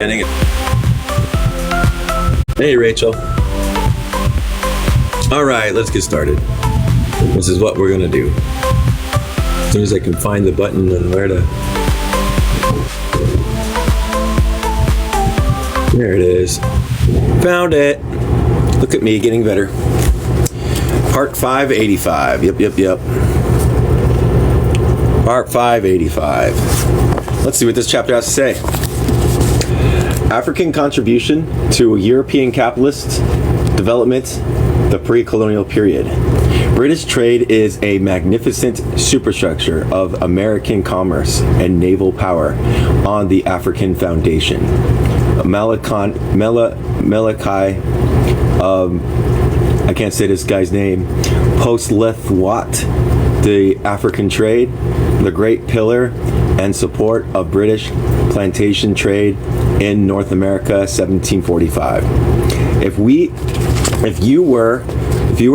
Hey, Rachel. All right, let's get started. This is what we're gonna do. As soon as I can find the button and where to... There it is. Found it. Look at me getting better. Part 585. Yep. Part 585. Let's see what this chapter has to say. African contribution to European capitalist development, the pre-colonial period. British trade is a magnificent superstructure of American commerce and naval power on the African foundation. Malachi, I can't say this guy's name, Post-Lethwat, the African trade, the great pillar and support of British plantation trade in North America, 1745. If you were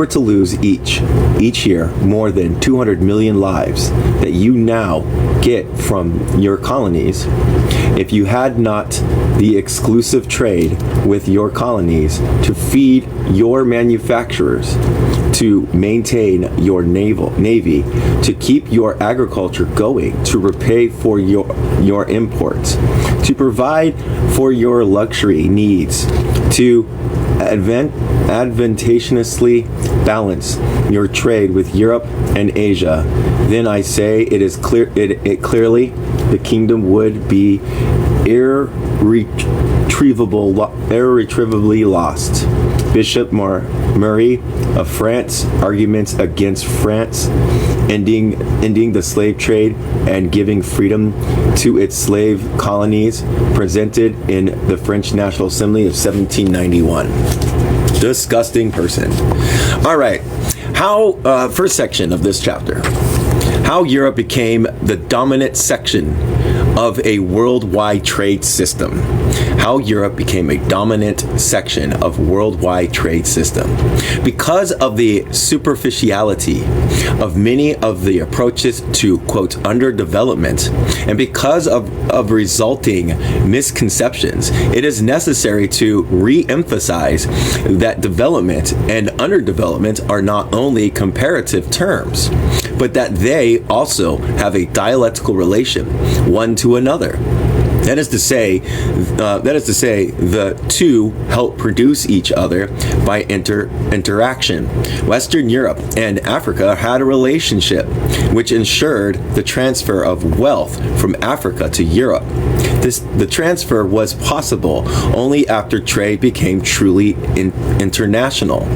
to lose each year more than 200 million lives that you now get from your colonies, if you had not the exclusive trade with your colonies to feed your manufacturers, to maintain your navy, to keep your agriculture going, to repay for your imports, to provide for your luxury needs, to advantageously balance your trade with Europe and Asia, then I say it clearly the kingdom would be irretrievably lost. Bishop Murray of France, Arguments Against France, ending the slave trade and giving freedom to its slave colonies, presented in the French National Assembly of 1791. Disgusting person. All right, first section of this chapter. How Europe became the dominant section of a worldwide trade system. How Europe became a dominant section of worldwide trade system. Because of the superficiality of many of the approaches to, quote, underdevelopment, and because of resulting misconceptions, it is necessary to re-emphasize that development and underdevelopment are not only comparative terms, but that they also have a dialectical relation one to another. That is to say, the two help produce each other by interaction. Western Europe and Africa had a relationship which ensured the transfer of wealth from Africa to Europe. The transfer was possible only after trade became truly international.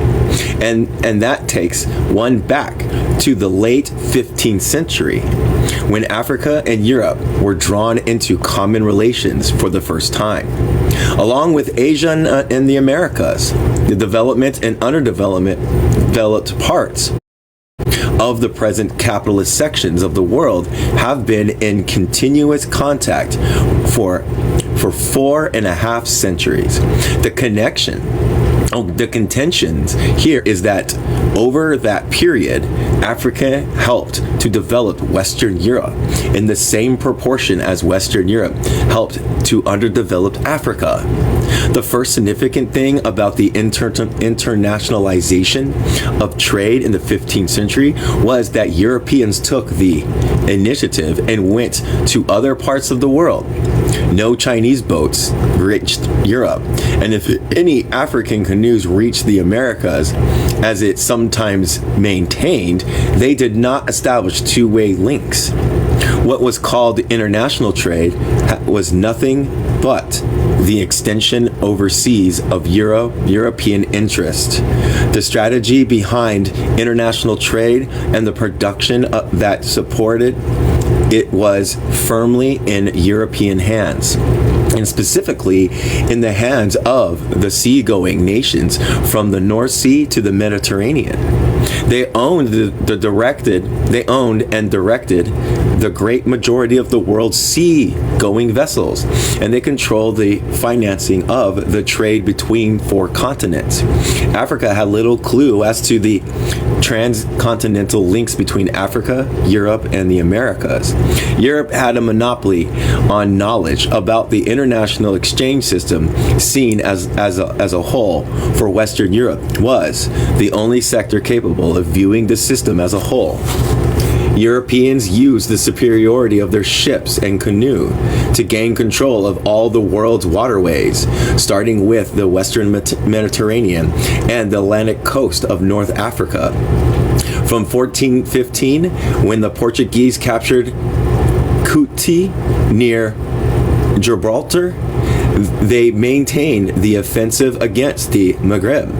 And that takes one back to the late 15th century, when Africa and Europe were drawn into common relations for the first time. Along with Asia and the Americas, the development and underdeveloped parts of the present capitalist sections of the world have been in continuous contact for 4.5 centuries. The contentions here is that over that period, Africa helped to develop Western Europe in the same proportion as Western Europe helped to underdevelop Africa. The first significant thing about the internationalization of trade in the 15th century was that Europeans took the initiative and went to other parts of the world. No Chinese boats reached Europe, and if any African canoes reached the Americas, as it sometimes maintained, they did not establish two-way links. What was called international trade was nothing but the extension overseas of European interest. The strategy behind international trade and the production that supported it was firmly in European hands, and specifically in the hands of the seagoing nations from the North Sea to the Mediterranean. They owned and directed the great majority of the world's sea-going vessels, and they control the financing of the trade between 4 continents. Africa had little clue as to the transcontinental links between Africa, Europe, and the Americas. Europe had a monopoly on knowledge about the international exchange system, seen as a whole. For Western Europe was the only sector capable of viewing the system as a whole. Europeans used the superiority of their ships and canoe to gain control of all the world's waterways, starting with the Western Mediterranean and the Atlantic coast of North Africa. From 1415, when the Portuguese captured Ceuta near Gibraltar, they maintained the offensive against the Maghreb.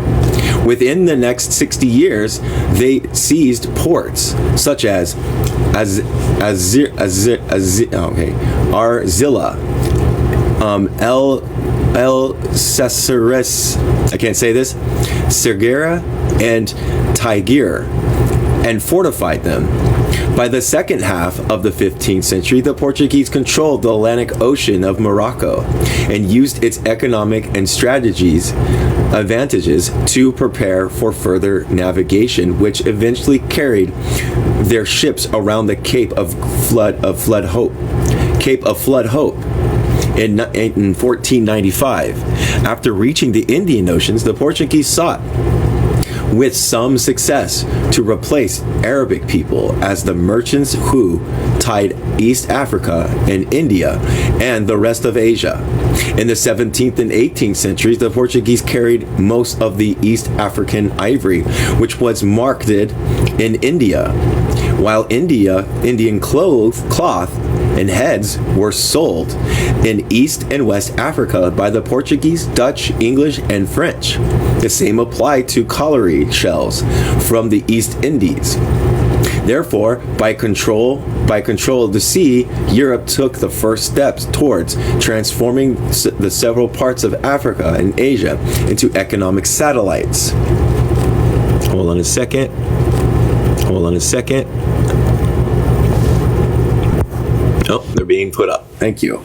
Within the next 60 years, they seized ports such as Arzilla, El Caceres, I can't say this, Segura, and Tigre, and fortified them. By the second half of the 15th century, the Portuguese controlled the Atlantic Ocean of Morocco and used its economic and advantages to prepare for further navigation, which eventually carried their ships around the Cape of Flood Hope in 1495. After reaching the Indian Oceans, the Portuguese sought with some success to replace Arabic people as the merchants who tied East Africa and India and the rest of Asia. In the 17th and 18th centuries, the Portuguese carried most of the East African ivory, which was marketed in India, while Indian cloth and heads were sold in East and West Africa by the Portuguese, Dutch, English, and French. The same applied to cowrie shells from the East Indies. Therefore, by control of the sea, Europe took the first steps towards transforming the several parts of Africa and Asia into economic satellites. Hold on a second. Oh, they're being put up. Thank you.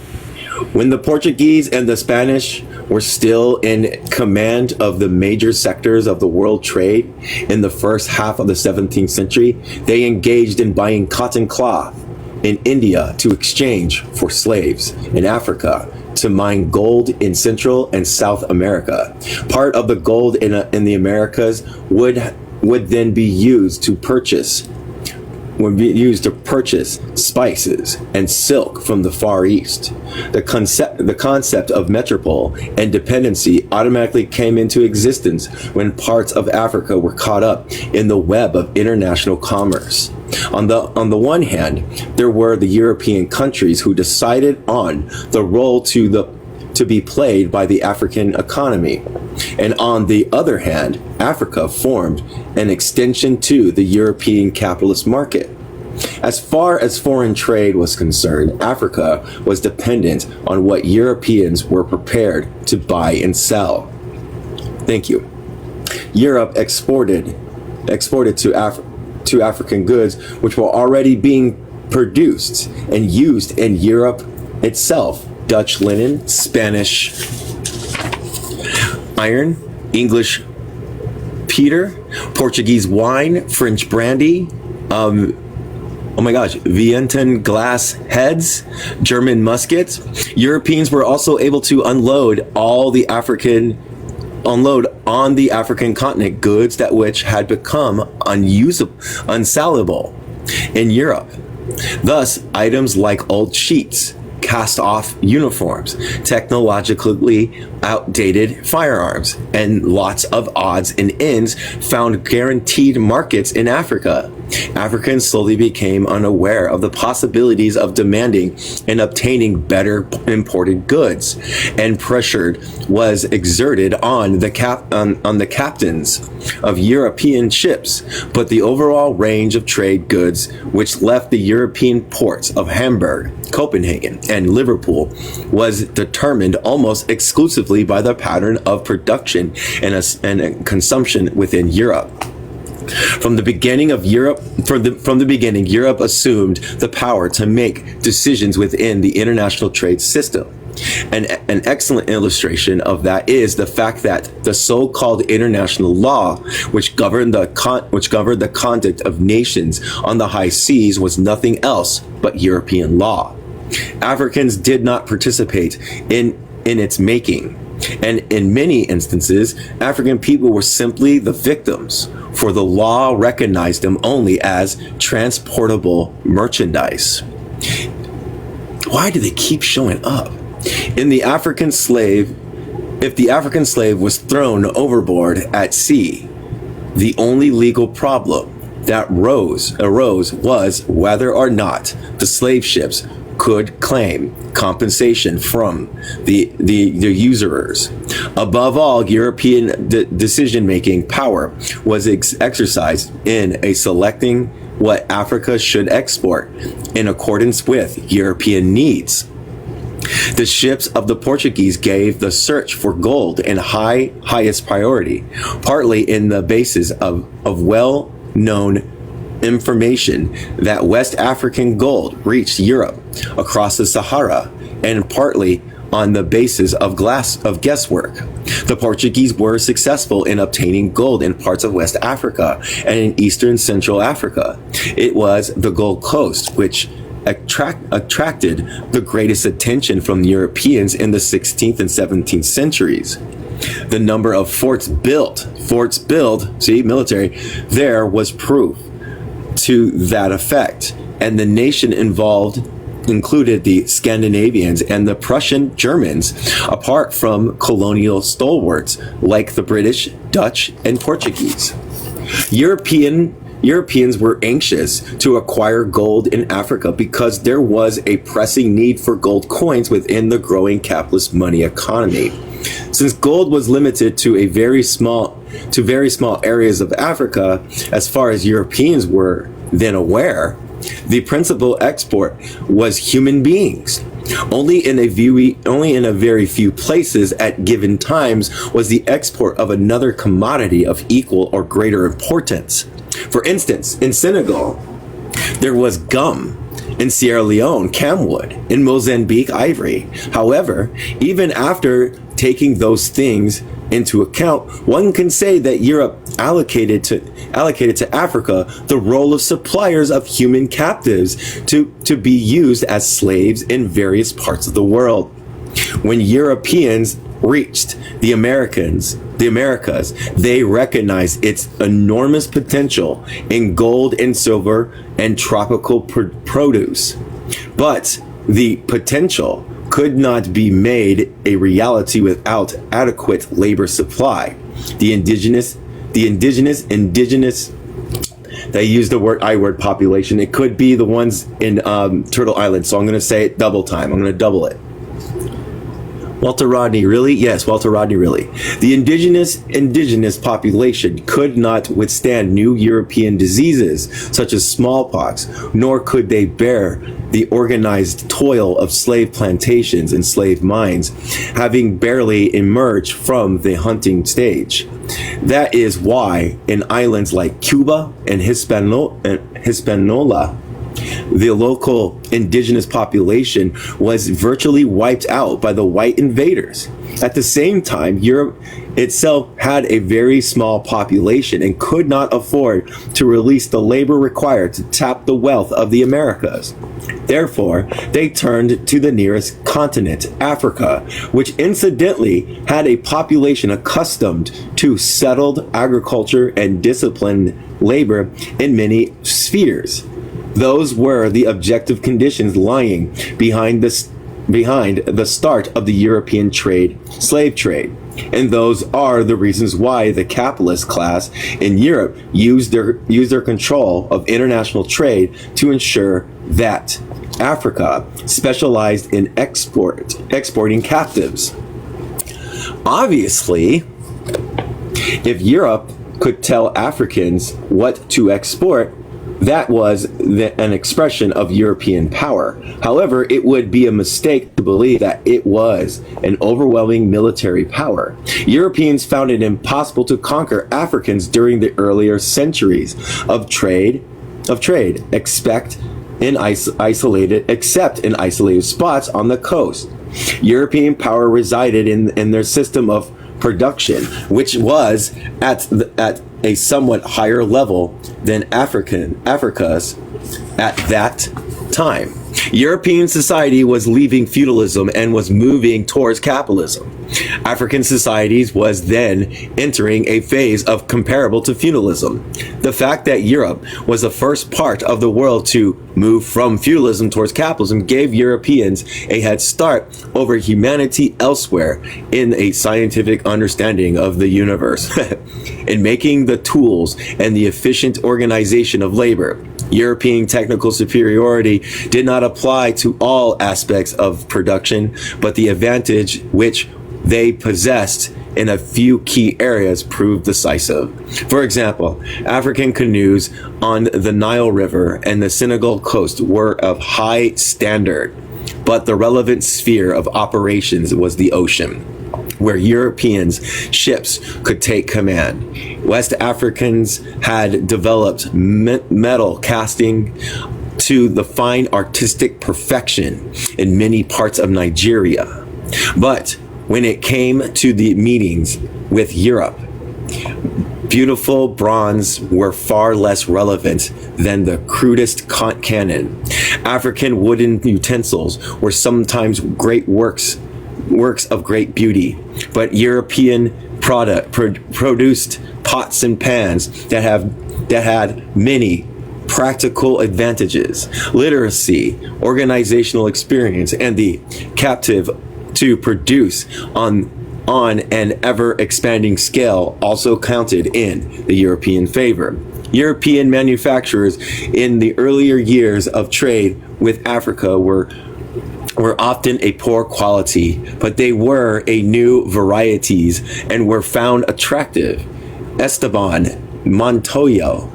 When the Portuguese and the Spanish were still in command of the major sectors of the world trade in the first half of the 17th century, they engaged in buying cotton cloth in India to exchange for slaves in Africa, to mine gold in Central and South America. Part of the gold in the Americas would then be used to purchase spices and silk from the Far East. The concept of metropole and dependency automatically came into existence when parts of Africa were caught up in the web of international commerce. On the one hand, there were the European countries who decided on the role to be played by the African economy. And on the other hand, Africa formed an extension to the European capitalist market. As far as foreign trade was concerned, Africa was dependent on what Europeans were prepared to buy and sell. Thank you. Europe exported to African goods which were already being produced and used in Europe itself. Dutch linen, Spanish iron, English peter, Portuguese wine, French brandy, Vienton glass heads, German muskets. Europeans were also able to unload on the African continent goods that which had become unsellable in Europe. Thus, items like old sheets, cast-off uniforms, technologically outdated firearms, and lots of odds and ends found guaranteed markets in Africa. Africans slowly became unaware of the possibilities of demanding and obtaining better imported goods, and pressure was exerted on the captains of European ships. But the overall range of trade goods, which left the European ports of Hamburg, Copenhagen, and Liverpool, was determined almost exclusively by the pattern of production and consumption within Europe. From the beginning, Europe assumed the power to make decisions within the international trade system. An excellent illustration of that is the fact that the so-called international law, which governed the conduct of nations on the high seas, was nothing else but European law. Africans did not participate in its making, and in many instances, African people were simply the victims, for the law recognized them only as transportable merchandise. Why do they keep showing up? If the African slave was thrown overboard at sea, the only legal problem that arose was whether or not the slave ships could claim compensation from the usurers. Above all, European decision-making power was exercised in selecting what Africa should export in accordance with European needs. The ships of the Portuguese gave the search for gold in highest priority, partly in the basis of well-known information that West African gold reached Europe across the Sahara, and partly on the basis of guesswork. The Portuguese were successful in obtaining gold in parts of West Africa and in Eastern Central Africa. It was the Gold Coast which attracted the greatest attention from Europeans in the 16th and 17th centuries. The number of forts built, military, there was proof to that effect, and the nation involved included the Scandinavians and the Prussian Germans, apart from colonial stalwarts like the British, Dutch, and Portuguese. Europeans were anxious to acquire gold in Africa because there was a pressing need for gold coins within the growing capitalist money economy. Since gold was limited to very small areas of Africa, as far as Europeans were then aware, the principal export was human beings. Only in a very few places at given times was the export of another commodity of equal or greater importance. For instance, in Senegal, there was gum. In Sierra Leone, camwood. In Mozambique, ivory. However, even after taking those things into account, one can say that Europe allocated to Africa the role of suppliers of human captives to be used as slaves in various parts of the world. When Europeans reached the Americas, they recognized its enormous potential in gold and silver and tropical produce. But the potential could not be made a reality without adequate labor supply. The indigenous, they use the word population. It could be the ones in Turtle Island. So I'm going to say it double time. I'm going to double it. Walter Rodney, really? Yes, Walter Rodney, really. The indigenous population could not withstand new European diseases such as smallpox, nor could they bear the organized toil of slave plantations and slave mines, having barely emerged from the hunting stage. That is why in islands like Cuba and Hispaniola, the local indigenous population was virtually wiped out by the white invaders. At the same time, Europe itself had a very small population and could not afford to release the labor required to tap the wealth of the Americas. Therefore, they turned to the nearest continent, Africa, which incidentally had a population accustomed to settled agriculture and disciplined labor in many spheres. Those were the objective conditions lying behind the start of the European slave trade. And those are the reasons why the capitalist class in Europe used their control of international trade to ensure that Africa specialized in exporting captives. Obviously, if Europe could tell Africans what to export, that was an expression of European power. However, it would be a mistake to believe that it was an overwhelming military power. Europeans found it impossible to conquer Africans during the earlier centuries of trade, except in isolated spots on the coast. European power resided in their system of production, which was at a somewhat higher level than Africa's at that time. European society was leaving feudalism and was moving towards capitalism. African societies was then entering a phase of comparable to feudalism. The fact that Europe was the first part of the world to move from feudalism towards capitalism gave Europeans a head start over humanity elsewhere in a scientific understanding of the universe. In making the tools and the efficient organization of labor, European technical superiority did not apply to all aspects of production, but the advantage which they possessed in a few key areas proved decisive. For example, African canoes on the Nile River and the Senegal coast were of high standard, but the relevant sphere of operations was the ocean, where Europeans' ships could take command. West Africans had developed metal casting to the fine artistic perfection in many parts of Nigeria. But when it came to the meetings with Europe, beautiful bronze were far less relevant than the crudest cannon. African wooden utensils were sometimes great works of great beauty, but European produced pots and pans that had many practical advantages. Literacy, organizational experience, and the captive to produce on an ever-expanding scale also counted in the European favor. European manufacturers in the earlier years of trade with Africa were often a poor quality, but they were a new varieties and were found attractive. Esteban Montoyo,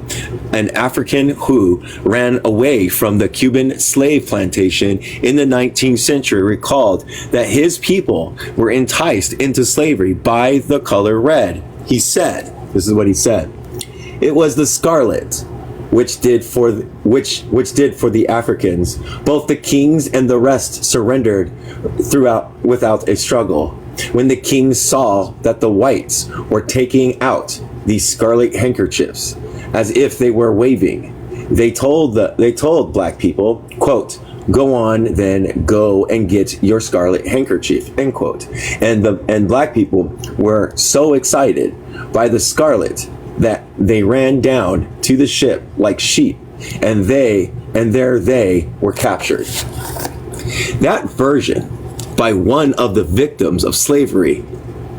an African who ran away from the Cuban slave plantation in the 19th century, recalled that his people were enticed into slavery by the color red. He said, this is what he said, "It was the scarlet which did for the Africans. Both the kings and the rest surrendered without a struggle. When the kings saw that the whites were taking out these scarlet handkerchiefs as if they were waving, they told black people, quote, 'Go on, then go and get your scarlet handkerchief,' end quote. And black people were so excited by the scarlet that they ran down to the ship like sheep, and there they were captured." That version by one of the victims of slavery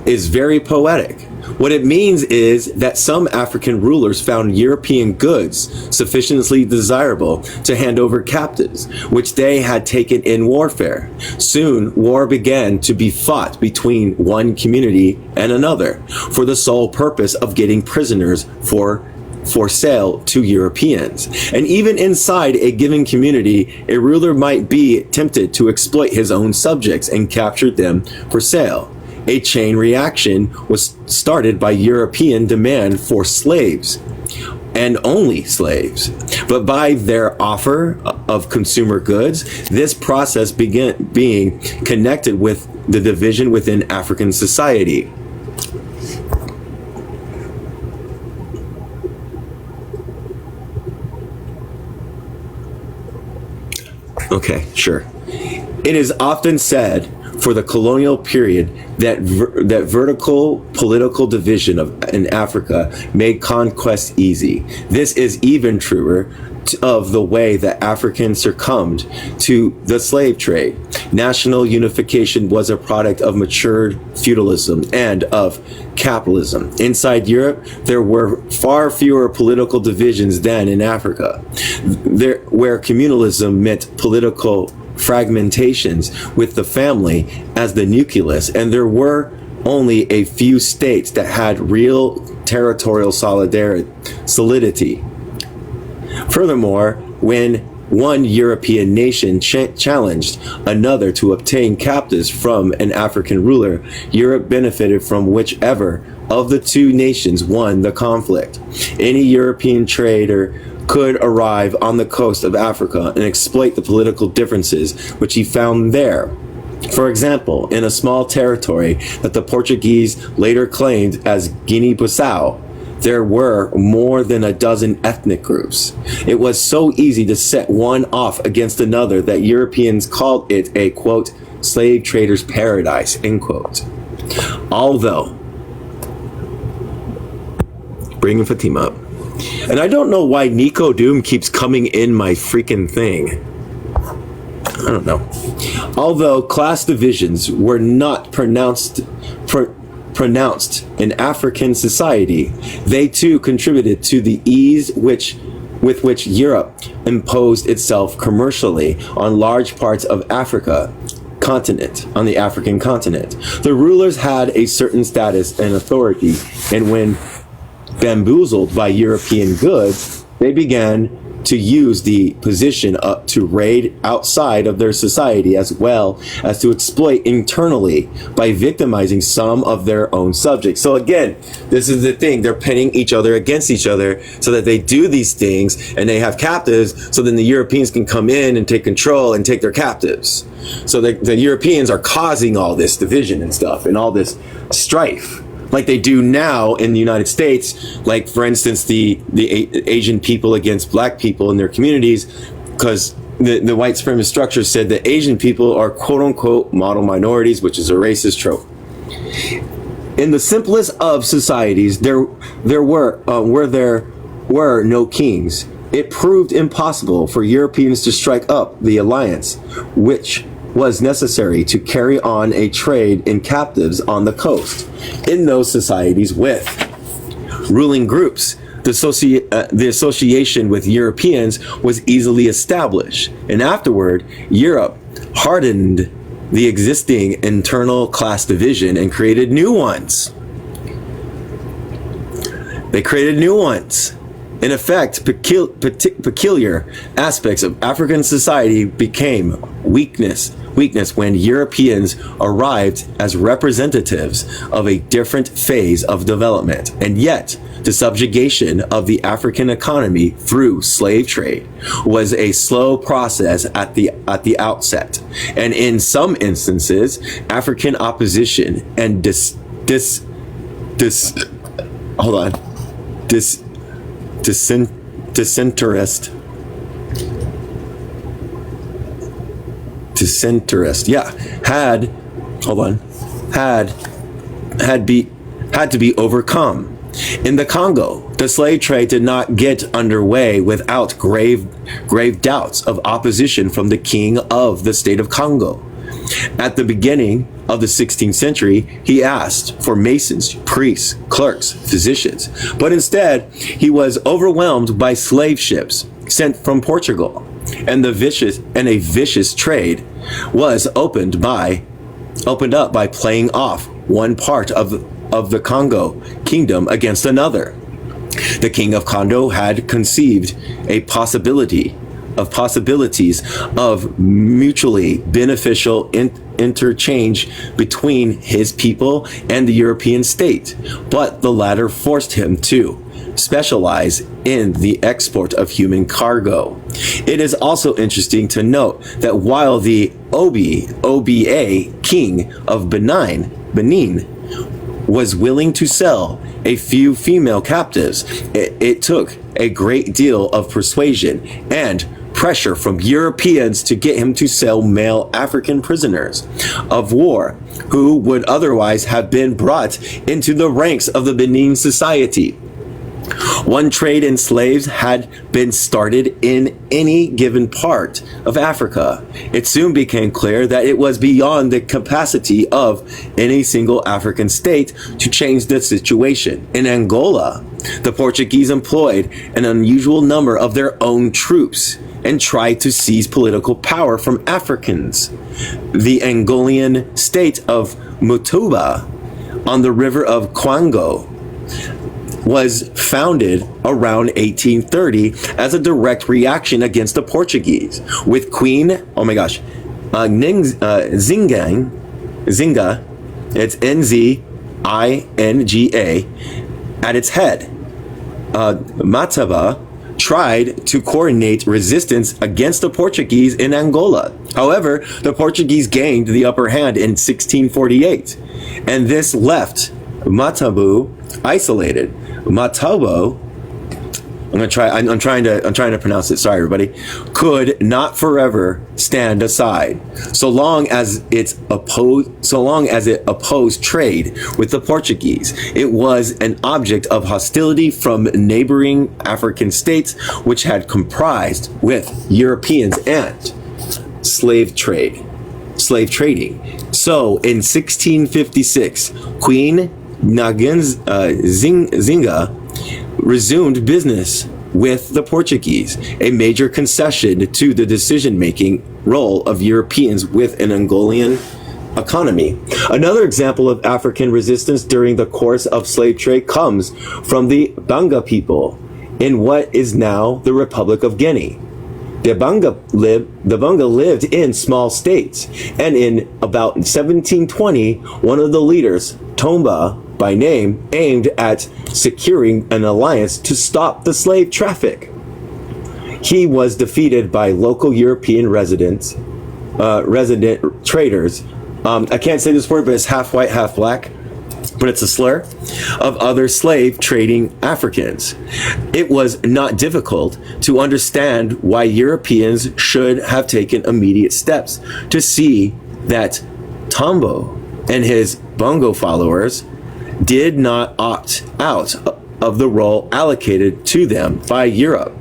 is very poetic. What it means is that some African rulers found European goods sufficiently desirable to hand over captives, which they had taken in warfare. Soon, war began to be fought between one community and another for the sole purpose of getting prisoners for sale to Europeans. And even inside a given community, a ruler might be tempted to exploit his own subjects and capture them for sale. A chain reaction was started by European demand for slaves, and only slaves. But by their offer of consumer goods, this process began being connected with the division within African society. Okay, sure. It is often said for the colonial period that vertical political division in Africa made conquest easy. This is even truer of the way that Africans succumbed to the slave trade. National unification was a product of matured feudalism and of capitalism. Inside Europe, there were far fewer political divisions than in Africa, where communalism meant political fragmentations with the family as the nucleus, and there were only a few states that had real territorial solidity. Furthermore, when one European nation challenged another to obtain captives from an African ruler, Europe benefited from whichever of the two nations won the conflict. Any European trader could arrive on the coast of Africa and exploit the political differences which he found there. For example, in a small territory that the Portuguese later claimed as Guinea-Bissau, there were more than a dozen ethnic groups. It was so easy to set one off against another that Europeans called it a, quote, slave trader's paradise, end quote. Although, bringing Fatima up, and I don't know why Nico Doom keeps coming in my freaking thing. I don't know. Although class divisions were not pronounced in African society, they too contributed to the ease with which Europe imposed itself commercially on large parts of the African continent. The rulers had a certain status and authority, and when bamboozled by European goods, they began to use the position to raid outside of their society as well as to exploit internally by victimizing some of their own subjects. So again, this is the thing. They're pitting each other against each other so that they do these things and they have captives, so then the Europeans can come in and take control and take their captives. So the Europeans are causing all this division and stuff and all this strife, like they do now in the United States, like for instance the Asian people against black people in their communities, because the white supremacist structure said that Asian people are quote unquote model minorities, which is a racist trope. In the simplest of societies, there were no kings. It proved impossible for Europeans to strike up the alliance, which was necessary to carry on a trade in captives on the coast. In those societies with ruling groups, the association with Europeans was easily established, and afterward, Europe hardened the existing internal class division and created new ones. They created new ones. In effect, peculiar aspects of African society became weakness when Europeans arrived as representatives of a different phase of development. And yet, the subjugation of the African economy through slave trade was a slow process at the outset. And in some instances, African opposition and dissenterist, had to be overcome. In the Congo, the slave trade did not get underway without grave doubts of opposition from the king of the state of Congo. At the beginning of the 16th century, he asked for masons, priests, clerks, physicians, but instead he was overwhelmed by slave ships sent from Portugal, and a vicious trade was opened up by playing off one part of the Congo kingdom against another. The king of Congo had conceived a possibilities of mutually beneficial interchange between his people and the European state, but the latter forced him to specialize in the export of human cargo. It is also interesting to note that while the Oba king of Benin was willing to sell a few female captives, it took a great deal of persuasion and pressure from Europeans to get him to sell male African prisoners of war who would otherwise have been brought into the ranks of the Benin society. One trade in slaves had been started in any given part of Africa. It soon became clear that it was beyond the capacity of any single African state to change the situation. In Angola, the Portuguese employed an unusual number of their own troops and tried to seize political power from Africans. The Angolan state of Mutuba on the river of Kwango was founded around 1830 as a direct reaction against the Portuguese, with Queen, Zinga, it's Nzinga, at its head. Mataba tried to coordinate resistance against the Portuguese in Angola. However, the Portuguese gained the upper hand in 1648, and this left Matabu isolated. Matabo, I'm trying to pronounce it. Sorry, everybody. Could not forever stand aside, so long as it opposed trade with the Portuguese. It was an object of hostility from neighboring African states, which had comprised with Europeans and slave trading. So in 1656, Queen Zinga resumed business with the Portuguese, a major concession to the decision-making role of Europeans with an Angolan economy. Another example of African resistance during the course of slave trade comes from the Banga people in what is now the Republic of Guinea. The Banga lived in small states, and in about 1720, one of the leaders, Tomba by name, aimed at securing an alliance to stop the slave traffic. He was defeated by local European resident traders. I can't say this word, but it's half white, half black, but it's a slur, of other slave trading Africans. It was not difficult to understand why Europeans should have taken immediate steps to see that Tombo and his Bongo followers did not opt out of the role allocated to them by Europe.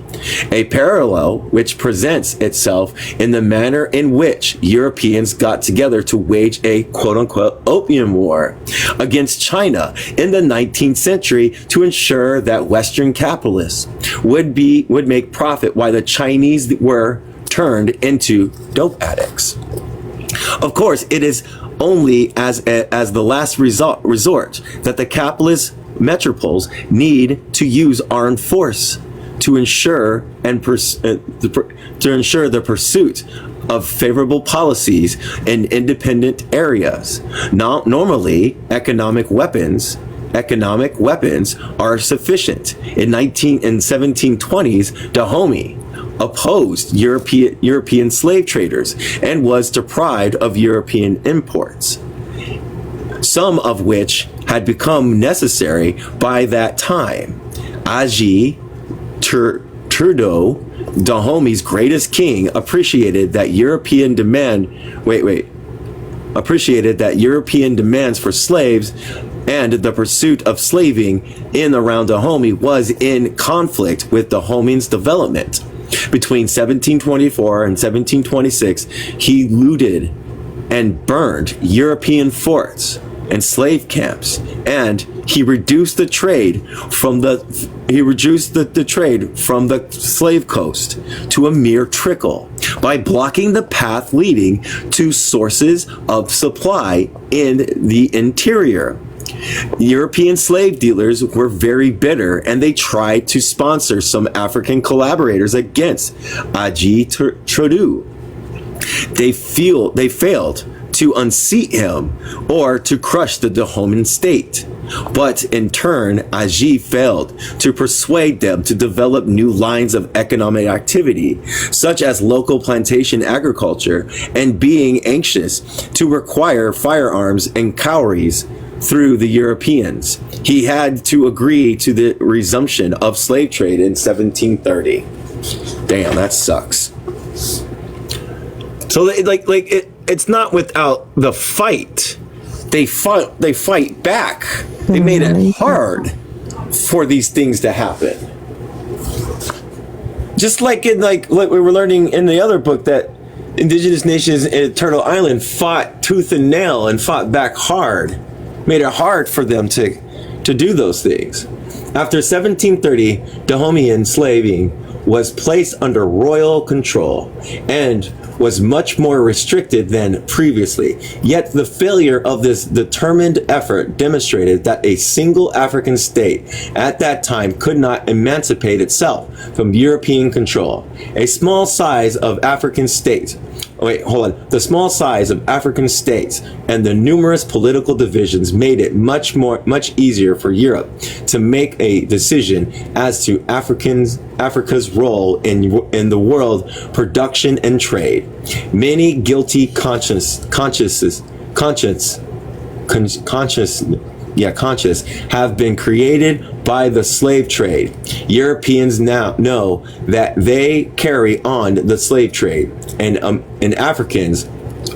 A parallel which presents itself in the manner in which Europeans got together to wage a quote-unquote opium war against China in the 19th century to ensure that Western capitalists would make profit while the Chinese were turned into dope addicts. Of course, it is only as the last resort that the capitalist metropoles need to use armed force to ensure the pursuit of favorable policies in independent areas. Normally, economic weapons are sufficient. In 1720s, Dahomey opposed European slave traders and was deprived of European imports, some of which had become necessary by that time. Aji Trudeau, Dahomey's greatest king, appreciated that European demands for slaves and the pursuit of slaving in around Dahomey was in conflict with Dahomey's development. Between 1724 and 1726, he looted and burned European forts and slave camps, and he reduced the trade from the slave coast to a mere trickle by blocking the path leading to sources of supply in the interior. European slave dealers were very bitter, and they tried to sponsor some African collaborators against Aji Trudeau. They failed to unseat him or to crush the Dahomeyan state. But in turn, Aji failed to persuade them to develop new lines of economic activity, such as local plantation agriculture, and being anxious to require firearms and cowries through the Europeans. He had to agree to the resumption of slave trade in 1730. Damn, that sucks. So it's not without the fight. They fight back. They made it hard for these things to happen. Just like what we were learning in the other book, that indigenous nations in Turtle Island fought tooth and nail and fought back hard. Made it hard for them to do those things. After 1730, Dahomeyan slaving was placed under royal control, and was much more restricted than previously. Yet the failure of this determined effort demonstrated that a single African state at that time could not emancipate itself from European control. The small size of African states and the numerous political divisions made it much easier for Europe to make a decision as to Africa's role in the world production and trade. Many guilty consciences have been created by the slave trade. Europeans now know that they carry on the slave trade, and Africans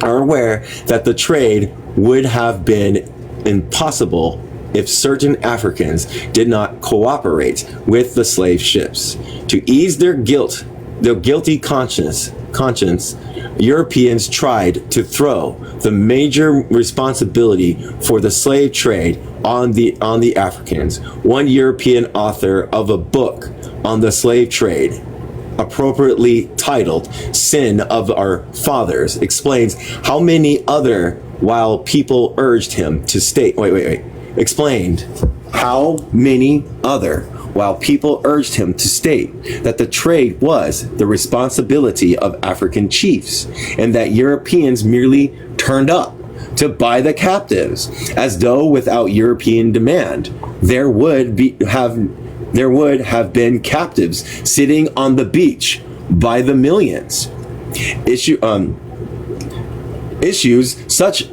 are aware that the trade would have been impossible if certain Africans did not cooperate with the slave ships. To ease their guilty conscience, Europeans tried to throw the major responsibility for the slave trade on the Africans. One European author of a book on the slave trade, appropriately titled Sin of Our Fathers, explains how many other while people urged him to state explained how many other while people urged him to state that the trade was the responsibility of African chiefs, and that Europeans merely turned up to buy the captives, as though without European demand there would have been captives sitting on the beach by the millions. Issues such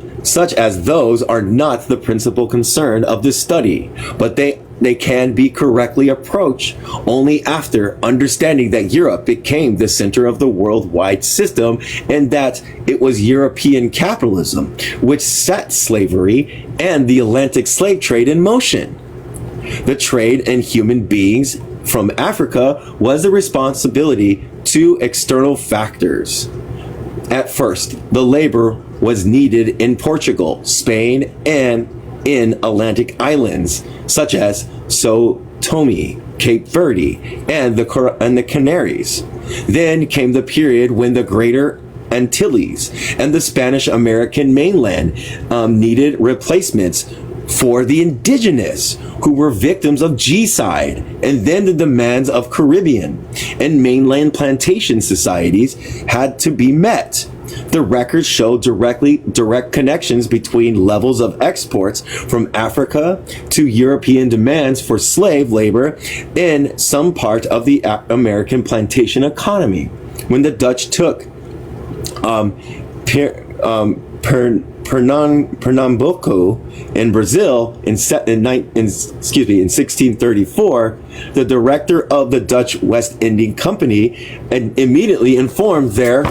as those are not the principal concern of this study, but they can be correctly approached only after understanding that Europe became the center of the worldwide system, and that it was European capitalism which set slavery and the Atlantic slave trade in motion. The trade in human beings from Africa was the responsibility to external factors. At first, the labor was needed in Portugal, Spain, and in Atlantic islands such as Sao Tome, Cape Verde, and the Canaries. Then came the period when the Greater Antilles and the Spanish American mainland needed replacements for the indigenous who were victims of G-side, and then the demands of Caribbean and mainland plantation societies had to be met. The records show direct connections between levels of exports from Africa to European demands for slave labor in some part of the American plantation economy. When the Dutch took Pernambuco in Brazil in 1634, the director of the Dutch West India Company immediately informed their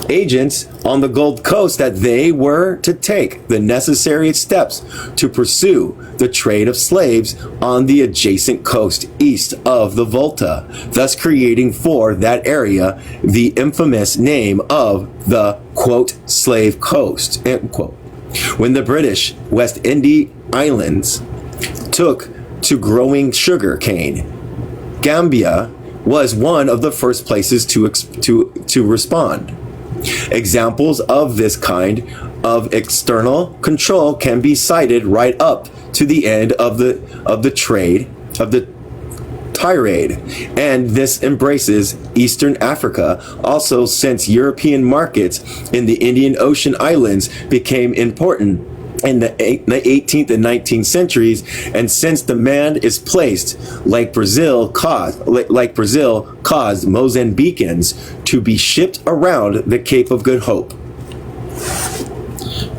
agents on the Gold Coast that they were to take the necessary steps to pursue the trade of slaves on the adjacent coast east of the Volta, thus creating for that area the infamous name of the, quote, slave coast, end quote. When the British West India Islands took to growing sugar cane, Gambia was one of the first places to respond. Examples of this kind of external control can be cited right up to the end of the tirade, and this embraces Eastern Africa also, since European markets in the Indian Ocean islands became important in the 18th and 19th centuries, and since demand is placed like Brazil caused Mozambicans to be shipped around the Cape of Good Hope.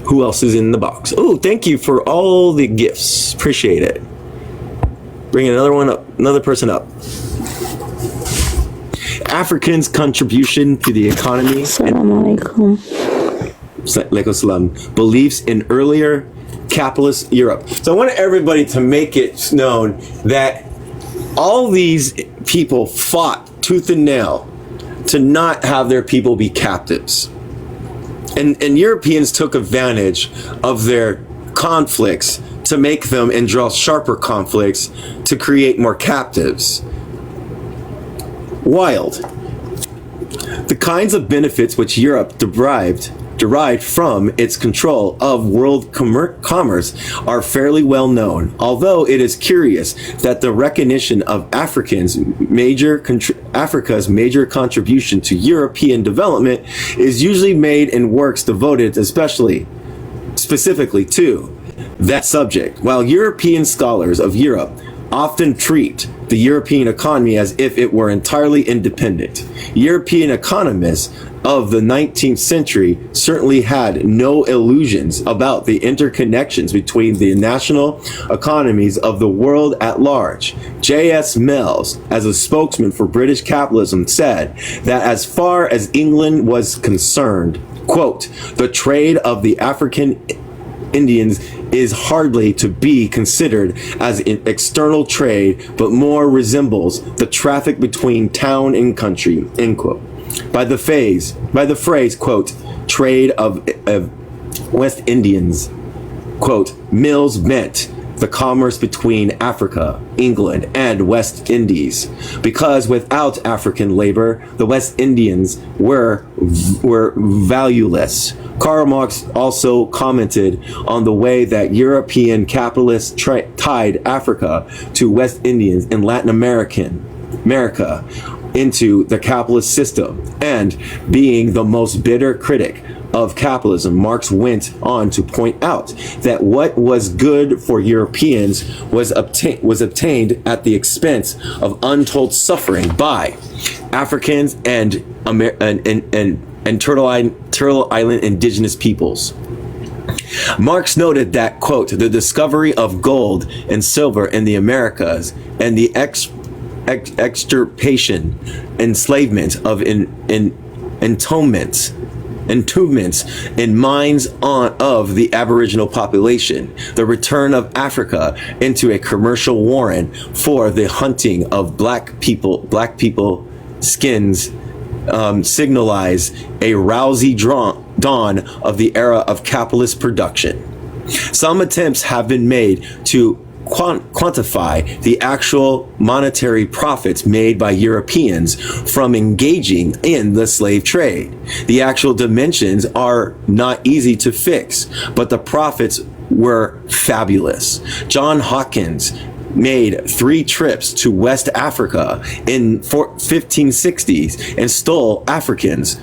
Who else is in the box? Oh, thank you for all the gifts. Appreciate it. Bring another person up. Africans' contribution to the economy. Assalamu alaikum. Beliefs in earlier capitalist Europe. So I want everybody to make it known that all these people fought tooth and nail to not have their people be captives. And Europeans took advantage of their conflicts to make them and draw sharper conflicts to create more captives. Wild. The kinds of benefits which Europe derived from its control of world commerce are fairly well known, although it is curious that the recognition of Africa's major contribution to European development is usually made in works devoted specifically to that subject, while European scholars of Europe often treat the European economy as if it were entirely independent. European economists of the 19th century certainly had no illusions about the interconnections between the national economies of the world at large. J.S. Mills, as a spokesman for British capitalism, said that as far as England was concerned, quote, the trade of the African Indians is hardly to be considered as an external trade, but more resembles the traffic between town and country, end quote. By the phrase, quote, trade of West Indians, quote, Mills meant the commerce between Africa, England, and West Indies, because without African labor, the West Indians were valueless. Karl Marx also commented on the way that European capitalists tied Africa to West Indians and Latin America into the capitalist system, and being the most bitter critic of capitalism, Marx went on to point out that what was good for Europeans was obtained at the expense of untold suffering by Africans and Turtle Island indigenous peoples. Marx noted that, quote, the discovery of gold and silver in the Americas and the extirpation, enslavement of entombments in mines of the Aboriginal population, the return of Africa into a commercial warren for the hunting of black people skins, signalize a rousy dawn of the era of capitalist production. Some attempts have been made to quantify the actual monetary profits made by Europeans from engaging in the slave trade. The actual dimensions are not easy to fix, but the profits were fabulous. John Hawkins made 3 trips to West Africa in 1560s and stole Africans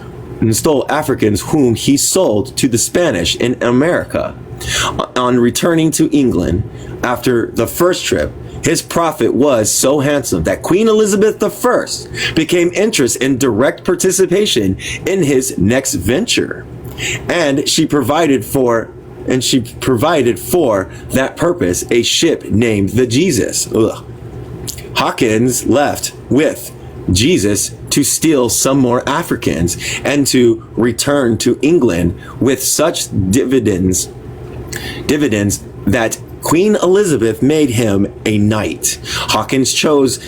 whom he sold to the Spanish in America. On returning to England after the first trip, his profit was so handsome that Queen Elizabeth I became interested in direct participation in his next venture, and she provided for that purpose a ship named the Jesus. Hawkins left with Jesus to steal some more Africans and to return to England with such dividends that Queen Elizabeth made him a knight. Hawkins chose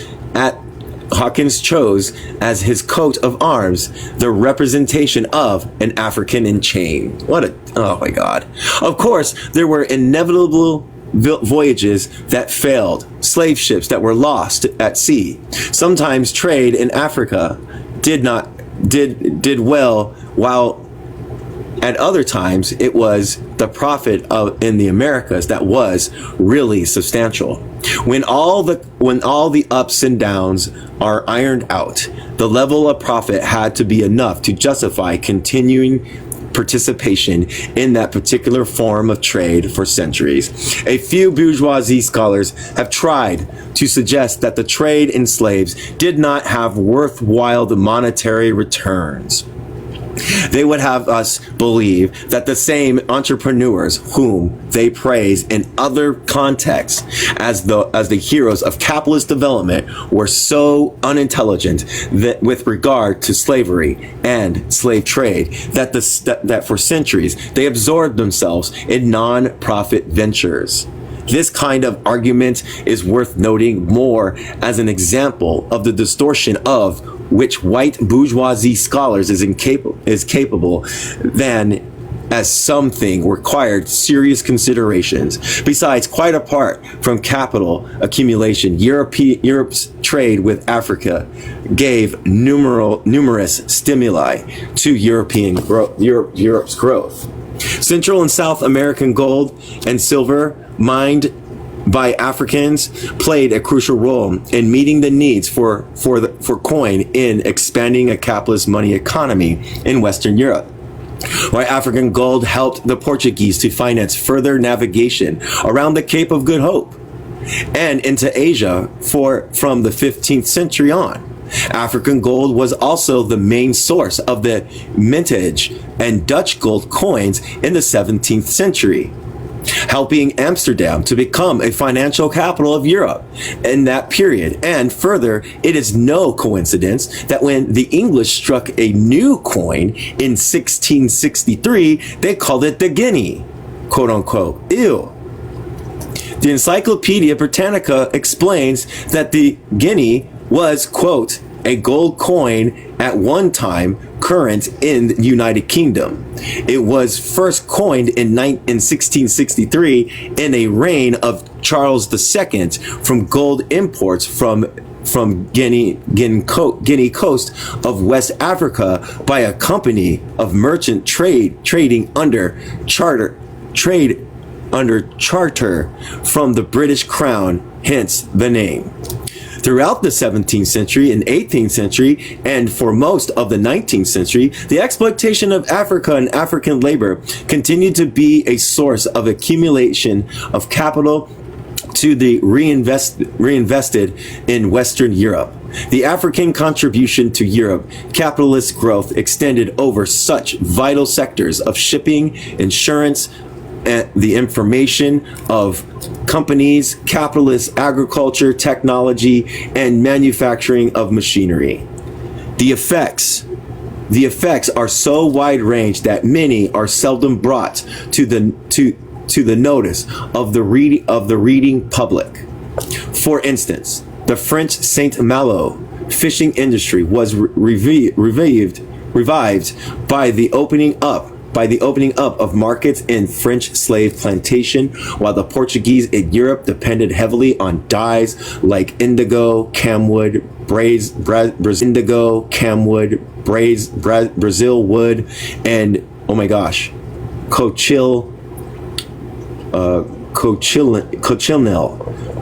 as his coat of arms the representation of an African in chain. Oh my God. Of course, there were inevitable voyages that failed, slave ships that were lost at sea. Sometimes trade in Africa did well, while at other times it was the profit in the Americas that was really substantial. When all the ups and downs are ironed out, the level of profit had to be enough to justify continuing participation in that particular form of trade for centuries. A few bourgeoisie scholars have tried to suggest that the trade in slaves did not have worthwhile monetary returns. They would have us believe that the same entrepreneurs whom they praise in other contexts as the heroes of capitalist development were so unintelligent that with regard to slavery and slave trade that for centuries they absorbed themselves in non-profit ventures. This kind of argument is worth noting more as an example of the distortion of which white bourgeoisie scholars is capable than as something required serious considerations. Besides, quite apart from capital accumulation, Europe's trade with Africa gave numerous stimuli to Europe's growth. Central and South American gold and silver mined by Africans played a crucial role in meeting the needs for coin in expanding a capitalist money economy in Western Europe. While African gold helped the Portuguese to finance further navigation around the Cape of Good Hope and into Asia from the 15th century on. African gold was also the main source of the mintage and Dutch gold coins in the 17th century, helping Amsterdam to become a financial capital of Europe in that period. And further, it is no coincidence that when the English struck a new coin in 1663, they called it the guinea, quote unquote. Ew. The Encyclopedia Britannica explains that the guinea was, quote, a gold coin at one time current in the United Kingdom. It was first coined in 1663 in a reign of Charles II from gold imports from Guinea coast of West Africa by a company of merchant trading under charter from the British Crown, hence the name. Throughout the 17th century and 18th century, and for most of the 19th century, the exploitation of Africa and African labor continued to be a source of accumulation of capital to the reinvested in Western Europe. The African contribution to Europe capitalist growth extended over such vital sectors of shipping, insurance, and the information of companies, capitalist agriculture, technology, and manufacturing of machinery. The effects are so wide range that many are seldom brought to the notice of the reading public. For instance, the French Saint Malo fishing industry was revived by the opening up of markets in French slave plantation, while the Portuguese in Europe depended heavily on dyes like indigo, camwood, Brazil wood, and oh my gosh, cochineal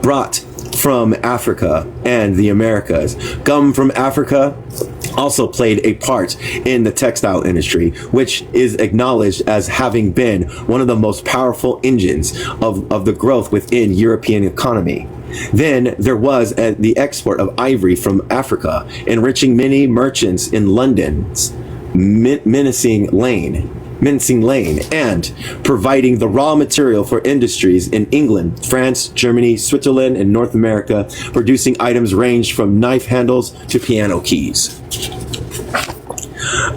brought from Africa and the Americas. Gum from Africa also played a part in the textile industry, which is acknowledged as having been one of the most powerful engines of the growth within European economy. Then there was the export of ivory from Africa, enriching many merchants in London's Mincing Lane, and providing the raw material for industries in England, France, Germany, Switzerland, and North America, producing items ranged from knife handles to piano keys.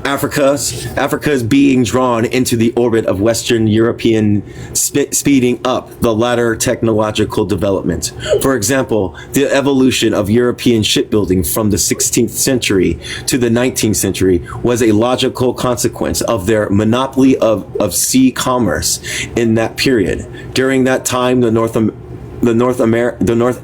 Africa's being drawn into the orbit of Western European, speeding up the latter technological development. For example, the evolution of European shipbuilding from the 16th century to the 19th century was a logical consequence of their monopoly of sea commerce in that period. During that time, the North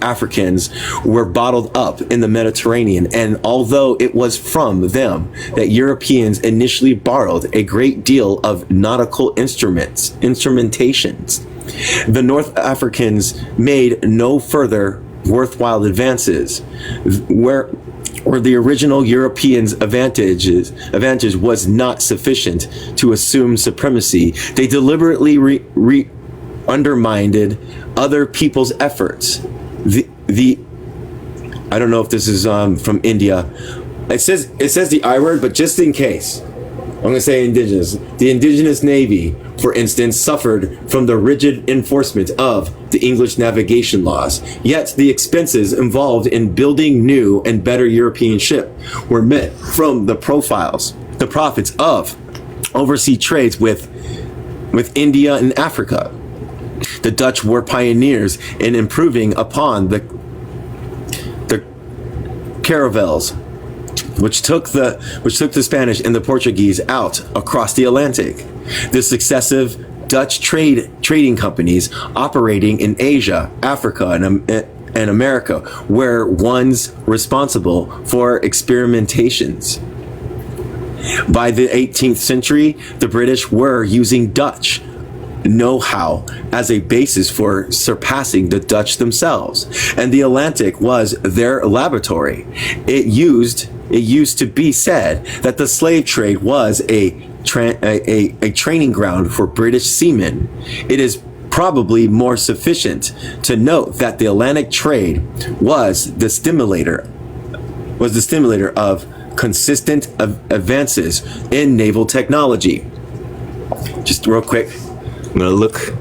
Africans were bottled up in the Mediterranean, and although it was from them that Europeans initially borrowed a great deal of nautical instrumentations, the North Africans made no further worthwhile advances. Where the original Europeans' advantage was not sufficient to assume supremacy, they deliberately undermined other people's efforts. I don't know if this is from India. It says the I word, but just in case, I'm going to say indigenous. The indigenous navy, for instance, suffered from the rigid enforcement of the English navigation laws. Yet the expenses involved in building new and better European ship were met from the profits of overseas trades with India and Africa. The Dutch were pioneers in improving upon the caravels which took the Spanish and the Portuguese out across the Atlantic. The successive Dutch trading companies operating in Asia, Africa, and America were ones responsible for experimentations. By the 18th century, the British were using Dutch know-how as a basis for surpassing the Dutch themselves, and the Atlantic was their laboratory. It used to be said that the slave trade was a training ground for British seamen. It is probably more sufficient to note that the Atlantic trade was the stimulator of consistent advances in naval technology. Just real quick, I'm gonna looking.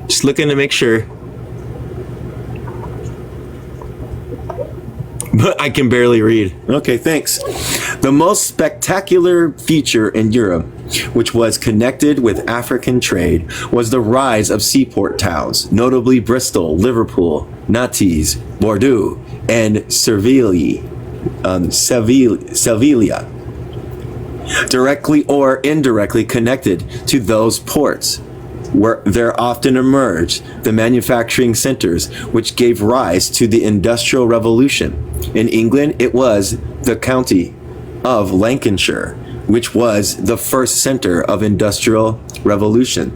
Just looking to make sure. But I can barely read. Okay, thanks. The most spectacular feature in Europe, which was connected with African trade, was the rise of seaport towns, notably Bristol, Liverpool, Nantes, Bordeaux, and Sevilla. Directly or indirectly connected to those ports, where there often emerged the manufacturing centers which gave rise to the Industrial Revolution. In England, it was the county of Lancashire, which was the first center of Industrial Revolution.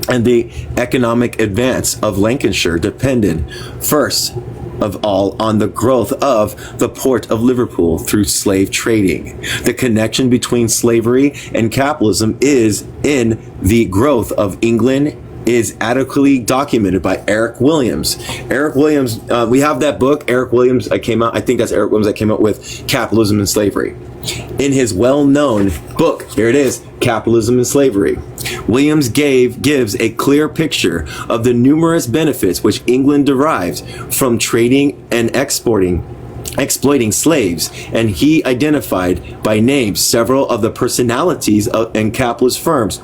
And the economic advance of Lancashire depended first of all on the growth of the port of Liverpool through slave trading. The connection between slavery and capitalism is in the growth of England is adequately documented by Eric Williams. Eric Williams, we have that book, Eric Williams, I think that's Eric Williams that came out with Capitalism and Slavery. In his well-known book, here it is, Capitalism and Slavery, Williams gives a clear picture of the numerous benefits which England derived from trading and exploiting slaves, and he identified by name several of the personalities and capitalist firms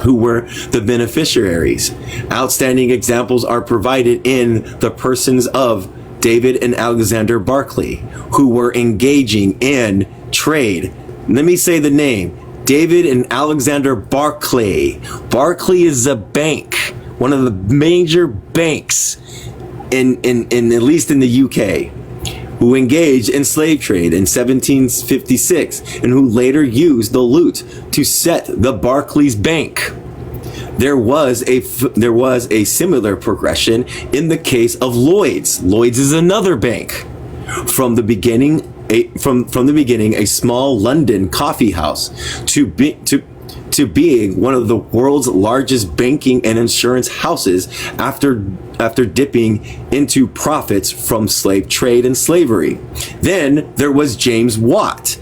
who were the beneficiaries. Outstanding examples are provided in the persons of David and Alexander Barclay, who were engaging in trade. Let me say the name. David and Alexander Barclay. Barclay is a bank, one of the major banks in at least in the UK, who engaged in slave trade in 1756 and who later used the loot to set the Barclays Bank. There was a similar progression in the case of Lloyd's. Lloyd's is another bank. From the beginning, a small London coffee house to being one of the world's largest banking and insurance houses after dipping into profits from slave trade and slavery. Then there was James Watt,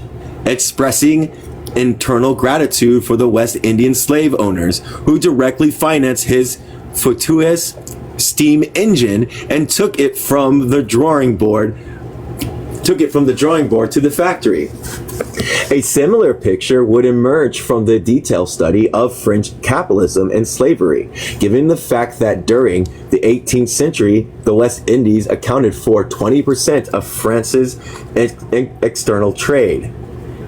expressing internal gratitude for the West Indian slave owners who directly financed his fortuitous steam engine and took it from the drawing board to the factory. A similar picture would emerge from the detailed study of French capitalism and slavery, given the fact that during the 18th century, the West Indies accounted for 20% of France's external trade,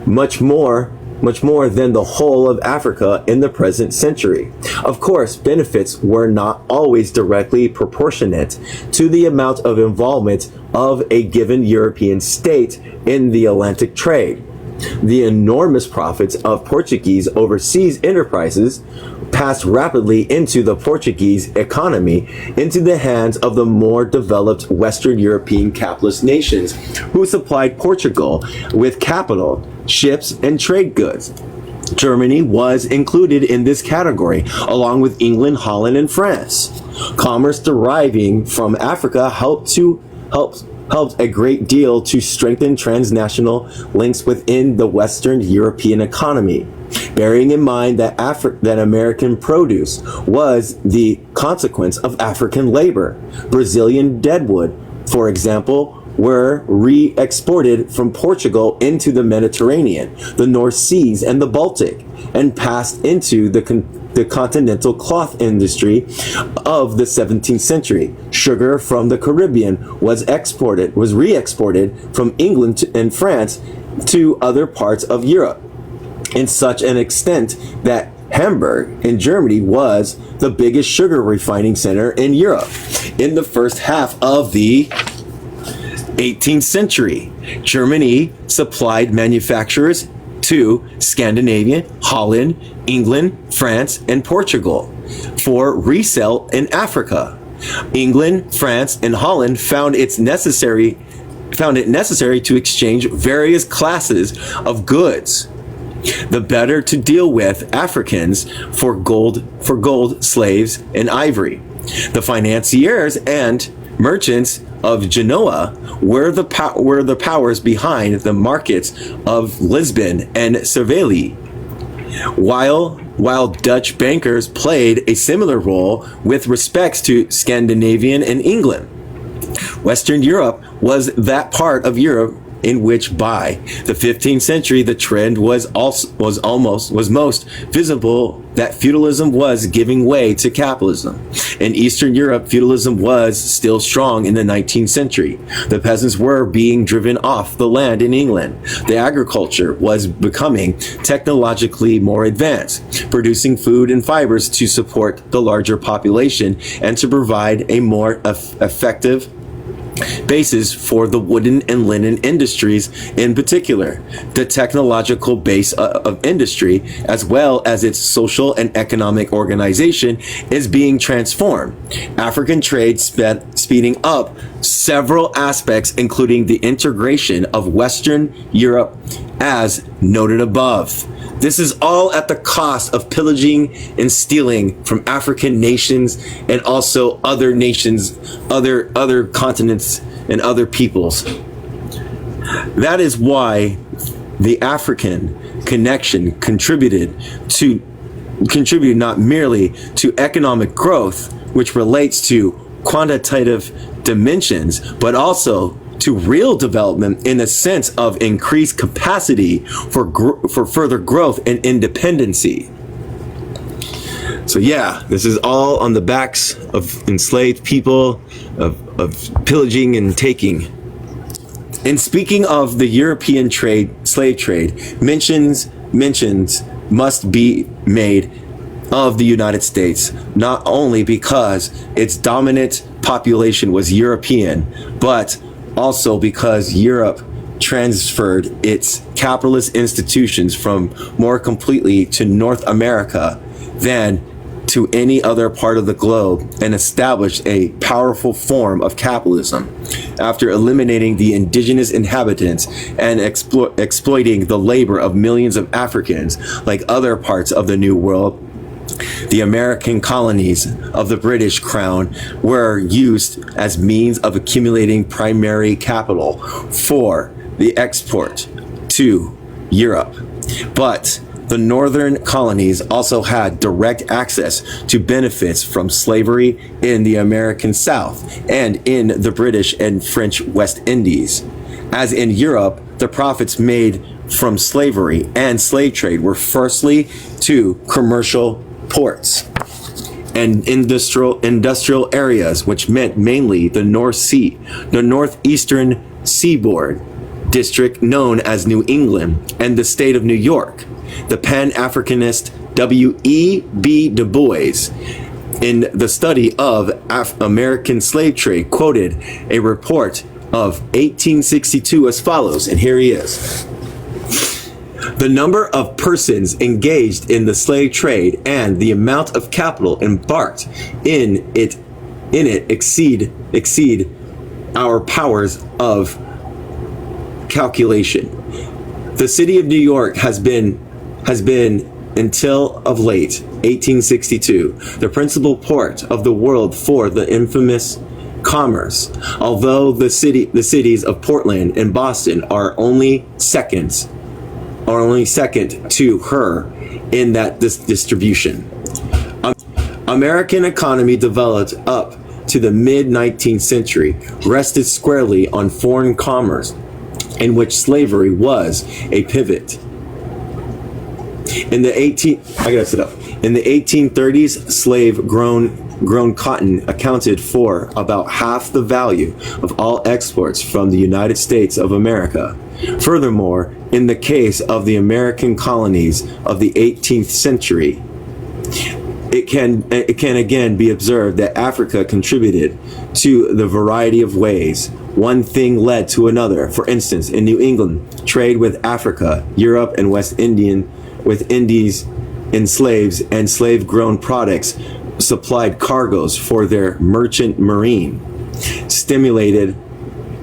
much more than the whole of Africa in the present century. Of course, benefits were not always directly proportionate to the amount of involvement of a given European state in the Atlantic trade. The enormous profits of Portuguese overseas enterprises passed rapidly into the Portuguese economy into the hands of the more developed Western European capitalist nations who supplied Portugal with capital, ships, and trade goods. Germany was included in this category, along with England, Holland, and France. Commerce deriving from Africa helped a great deal to strengthen transnational links within the Western European economy, bearing in mind that American produce was the consequence of African labor. Brazilian deadwood, for example, were re-exported from Portugal into the Mediterranean, the North Seas, and the Baltic, and passed into the the continental cloth industry of the 17th century. Sugar from the Caribbean was re-exported from England and France to other parts of Europe in such an extent that Hamburg in Germany was the biggest sugar refining center in Europe. In the first half of the 18th century, Germany supplied manufacturers to Scandinavia, Holland, England, France, and Portugal for resale in Africa. England, France, and Holland found it necessary to exchange various classes of goods, the better to deal with Africans for gold, slaves, and ivory. The financiers and merchants of Genoa were the powers behind the markets of Lisbon and Seville, while Dutch bankers played a similar role with respect to Scandinavian and England. Western Europe was that part of Europe in which by the 15th century the trend was most visible that feudalism was giving way to capitalism. In Eastern Europe, feudalism was still strong in the 19th century. The peasants were being driven off the land in England. The agriculture was becoming technologically more advanced, producing food and fibers to support the larger population and to provide a more effective basis for the wooden and linen industries in particular. The technological base of industry, as well as its social and economic organization, is being transformed. African trade speeding up several aspects, including the integration of Western Europe as noted above. This is all at the cost of pillaging and stealing from African nations and also other nations, other continents and other peoples. That is why the African connection contributed not merely to economic growth, which relates to quantitative dimensions, but also to real development in the sense of increased capacity for further growth and independency. So yeah, this is all on the backs of enslaved people, of pillaging and taking. And speaking of the European slave trade, mentions must be made of the United States, not only because its dominant population was European, but also because Europe transferred its capitalist institutions from more completely to North America than to any other part of the globe and established a powerful form of capitalism. After eliminating the indigenous inhabitants and exploiting the labor of millions of Africans, like other parts of the New World, the American colonies of the British Crown were used as means of accumulating primary capital for the export to Europe. But the northern colonies also had direct access to benefits from slavery in the American South and in the British and French West Indies. As in Europe, the profits made from slavery and slave trade were firstly to commercial ports and industrial areas, which meant mainly the North Sea, the northeastern seaboard district known as New England, and the state of New York. The Pan-Africanist W.E.B. Du Bois, in the study of American slave trade, quoted a report of 1862 as follows, and here he is. The number of persons engaged in the slave trade and the amount of capital embarked in it exceed our powers of calculation. The city of New York has been until of late 1862 the principal port of the world for the infamous commerce, although the cities of Portland and Boston are only second to her in that distribution. American economy developed up to the mid-19th century rested squarely on foreign commerce, in which slavery was a pivot. In the 1830s, slave-grown cotton accounted for about half the value of all exports from the United States of America. Furthermore, in the case of the American colonies of the 18th century, it can again be observed that Africa contributed to the variety of ways. One thing led to another. For instance, in New England, trade with Africa, Europe, and West Indies in slaves and slave-grown products supplied cargoes for their merchant marine, stimulated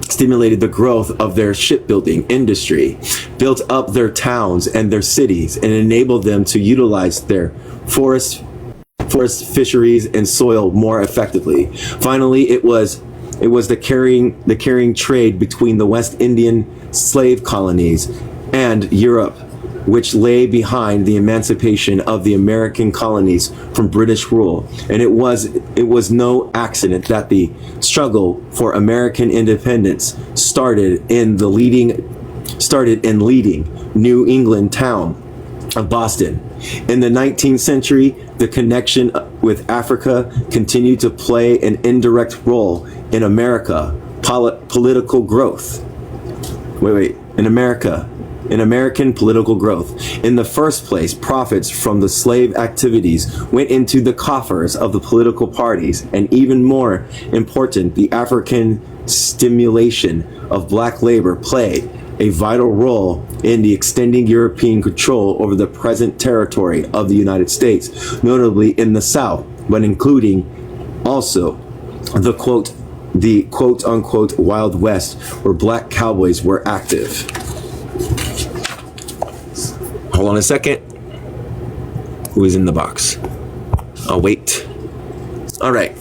the growth of their shipbuilding industry, built up their towns and their cities, and enabled them to utilize their forest fisheries and soil more effectively. Finally, it was the carrying trade between the West Indian slave colonies and Europe, which lay behind the emancipation of the American colonies from British rule. And it was no accident that the struggle for American independence started in leading New England town of Boston. In the 19th century, the connection with Africa continued to play an indirect role in political growth. In American political growth. In the first place, profits from the slave activities went into the coffers of the political parties, and even more important, the African stimulation of black labor played a vital role in the extending European control over the present territory of the United States, notably in the South, but including also the quote unquote Wild West, where black cowboys were active. Hold on a second. Who is in the box? I'll wait. All right.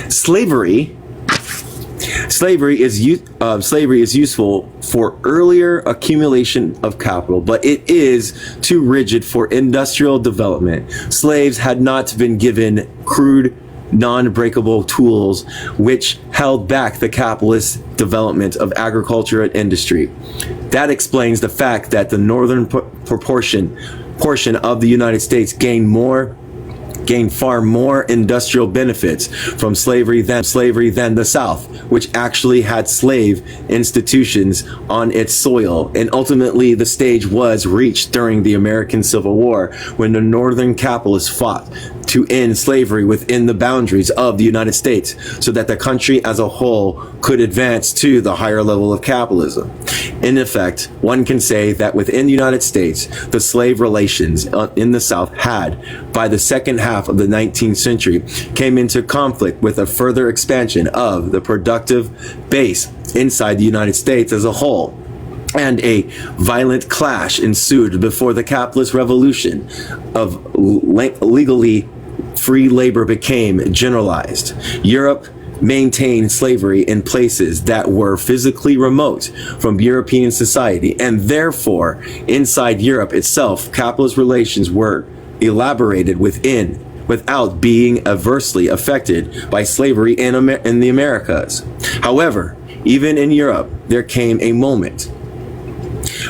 Slavery is useful for earlier accumulation of capital, but it is too rigid for industrial development. Slaves had not been given crude, non-breakable tools which held back the capitalist development of agriculture and industry. That explains the fact that the northern portion of the United States gained far more industrial benefits from slavery than the South, which actually had slave institutions on its soil. And ultimately, the stage was reached during the American Civil War, when the northern capitalists fought to end slavery within the boundaries of the United States, so that the country as a whole could advance to the higher level of capitalism. In effect, one can say that within the United States, the slave relations in the South had, by the second half of the 19th century, came into conflict with a further expansion of the productive base inside the United States as a whole. And a violent clash ensued before the capitalist revolution of legally free labor became generalized. Europe maintained slavery in places that were physically remote from European society, and therefore, inside Europe itself, capitalist relations were elaborated without being adversely affected by slavery in the Americas. However, even in Europe, there came a moment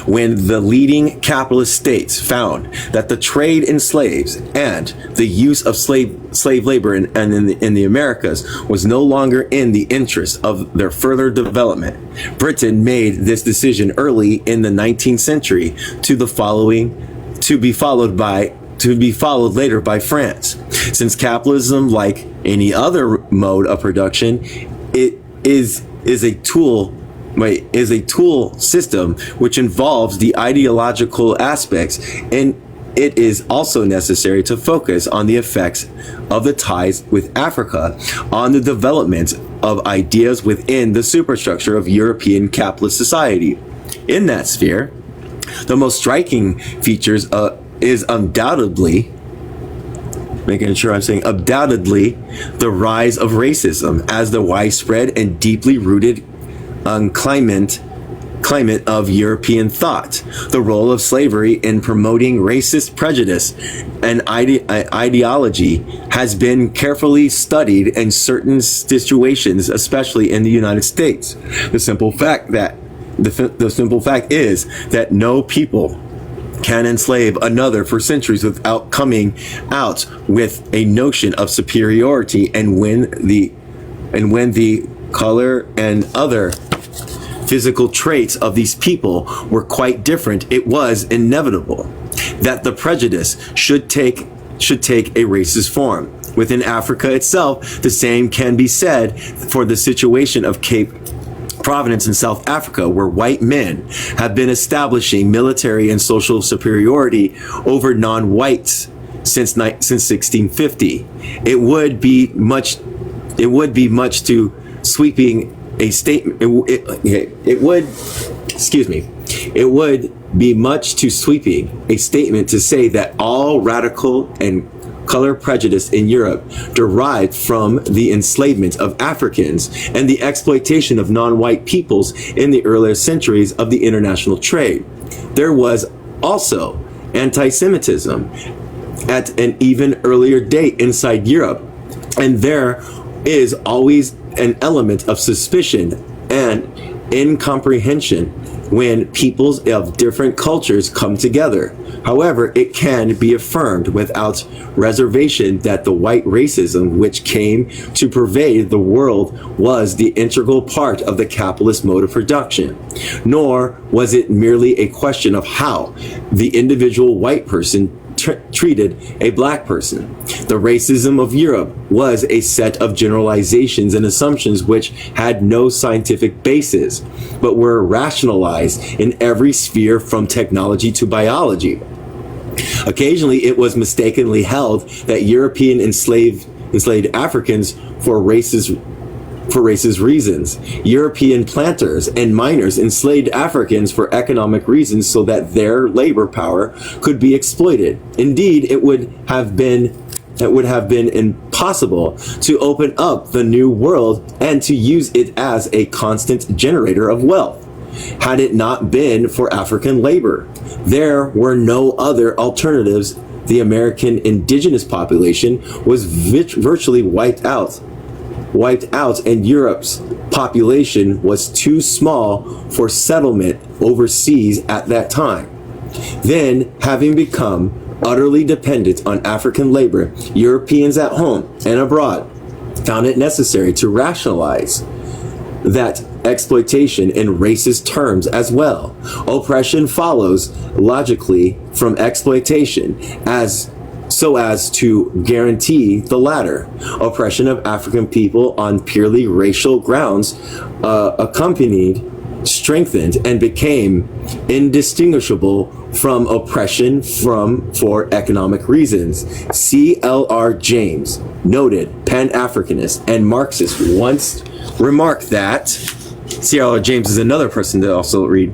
when the leading capitalist states found that the trade in slaves and the use of slave labor in the Americas was no longer in the interest of their further development. Britain made this decision early in the 19th century to be followed later by France. Since capitalism, like any other mode of production, it is a tool system which involves the ideological aspects, and it is also necessary to focus on the effects of the ties with Africa on the development of ideas within the superstructure of European capitalist society. In that sphere, the most striking features is undoubtedly the rise of racism as the widespread and deeply rooted climate of European thought, the role of slavery in promoting racist prejudice and ideology has been carefully studied in certain situations, especially in the United States. The simple fact is that no people can enslave another for centuries without coming out with a notion of superiority, and when the color and other physical traits of these people were quite different, it was inevitable that the prejudice should take a racist form. Within Africa itself, the same can be said for the situation of Cape Providence in South Africa, where white men have been establishing military and social superiority over non-whites since 1650. It would be much too sweeping a statement. It would be much too sweeping a statement to say that all radical and color prejudice in Europe derived from the enslavement of Africans and the exploitation of non-white peoples in the earlier centuries of the international trade. There was also anti-Semitism at an even earlier date inside Europe, and there is always an element of suspicion and incomprehension when peoples of different cultures come together. However, it can be affirmed without reservation that the white racism which came to pervade the world was the integral part of the capitalist mode of production. Nor was it merely a question of how the individual white person treated a black person. The racism of Europe was a set of generalizations and assumptions which had no scientific basis, but were rationalized in every sphere from technology to biology. Occasionally, it was mistakenly held that European enslaved Africans for racist reasons. European planters and miners enslaved Africans for economic reasons so that their labor power could be exploited. Indeed, it would have been impossible to open up the new world and to use it as a constant generator of wealth had it not been for African labor. There were no other alternatives. The American indigenous population was virtually wiped out, and Europe's population was too small for settlement overseas at that time. Then, having become utterly dependent on African labor, Europeans at home and abroad found it necessary to rationalize that exploitation in racist terms as well. Oppression follows logically from exploitation so as to guarantee the latter. Oppression of African people on purely racial grounds accompanied, strengthened, and became indistinguishable from oppression for economic reasons. C.L.R. James, noted Pan-Africanist and Marxist, once remarked that C.L.R. James is another person to also read.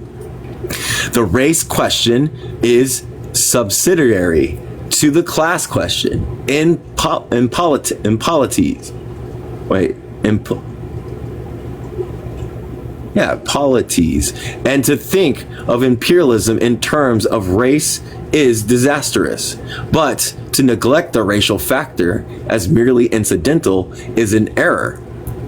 The race question is subsidiary to the class question in polities. Polities. And to think of imperialism in terms of race is disastrous. But to neglect the racial factor as merely incidental is an error,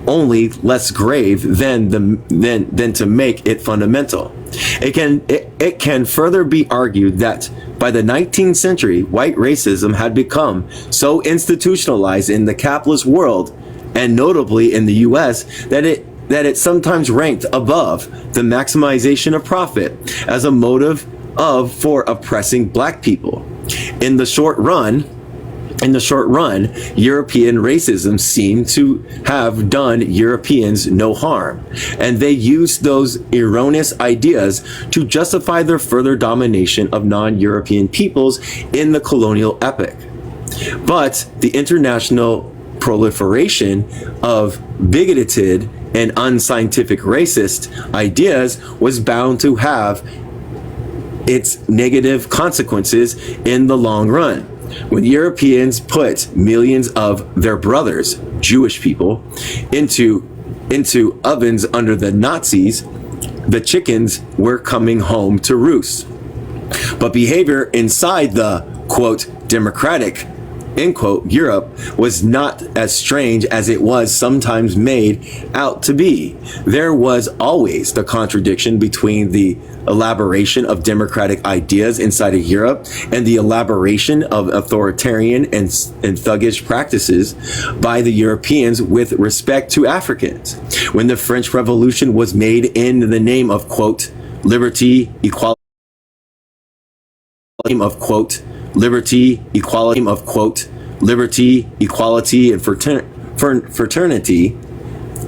only less grave than to make it fundamental. It can further be argued that by the 19th century, white racism had become so institutionalized in the capitalist world, and notably in the U.S., that it sometimes ranked above the maximization of profit as a motive for oppressing black people. In the short run, European racism seemed to have done Europeans no harm, and they used those erroneous ideas to justify their further domination of non-European peoples in the colonial epoch. But the international proliferation of bigoted and unscientific racist ideas was bound to have its negative consequences in the long run. When Europeans put millions of their brothers, Jewish people, into ovens under the Nazis, the chickens were coming home to roost. But behavior inside the, quote, democratic, end quote, Europe was not as strange as it was sometimes made out to be. There was always the contradiction between the elaboration of democratic ideas inside of Europe and the elaboration of authoritarian and thuggish practices by the Europeans with respect to Africans. When the French Revolution was made in the name of, quote, liberty, equality, of quote, liberty, equality, of quote, liberty, equality, and fraternity,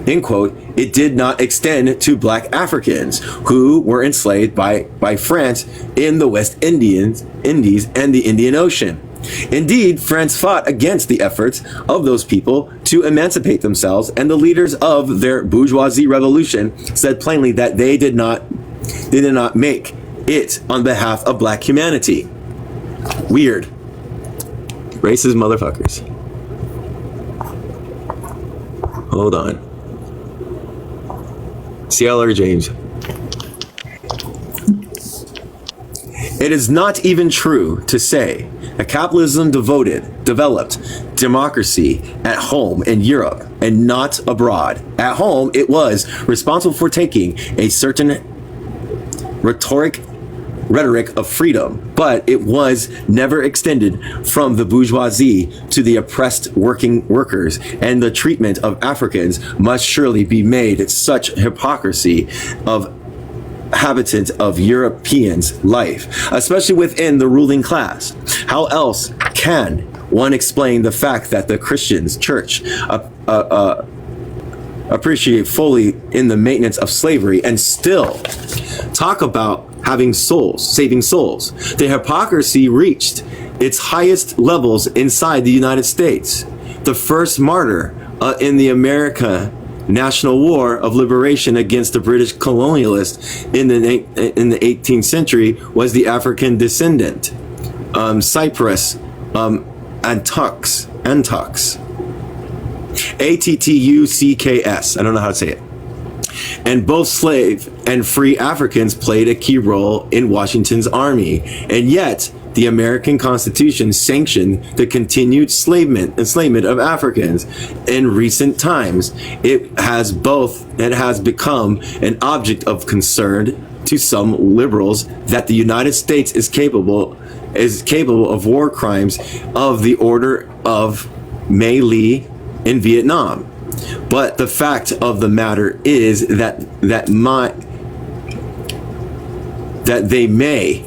end quote, it did not extend to black Africans who were enslaved by France in the West Indies and the Indian Ocean. Indeed, France fought against the efforts of those people to emancipate themselves, and the leaders of their bourgeoisie revolution said plainly that they did not make it on behalf of black humanity. Weird. Racist motherfuckers. Hold on. C.L.R. James. It is not even true to say that capitalism developed democracy at home in Europe and not abroad. At home, it was responsible for taking a certain rhetoric of freedom, but it was never extended from the bourgeoisie to the oppressed workers, and the treatment of Africans must surely be made such hypocrisy of habitant of Europeans' life, especially within the ruling class. How else can one explain the fact that the Christian church appreciate fully in the maintenance of slavery and still talk about having souls, saving souls? The hypocrisy reached its highest levels inside the United States. The first martyr in the American National War of Liberation against the British colonialists in the 18th century was the African descendant, Cyprus Antucks. Attucks. I don't know how to say it. And both slave and free Africans played a key role in Washington's army. And yet, the American Constitution sanctioned the continued enslavement of Africans. In recent times, it has become an object of concern to some liberals that the United States is capable of war crimes of the order of Mei Lee in Vietnam. But the fact of the matter is that they may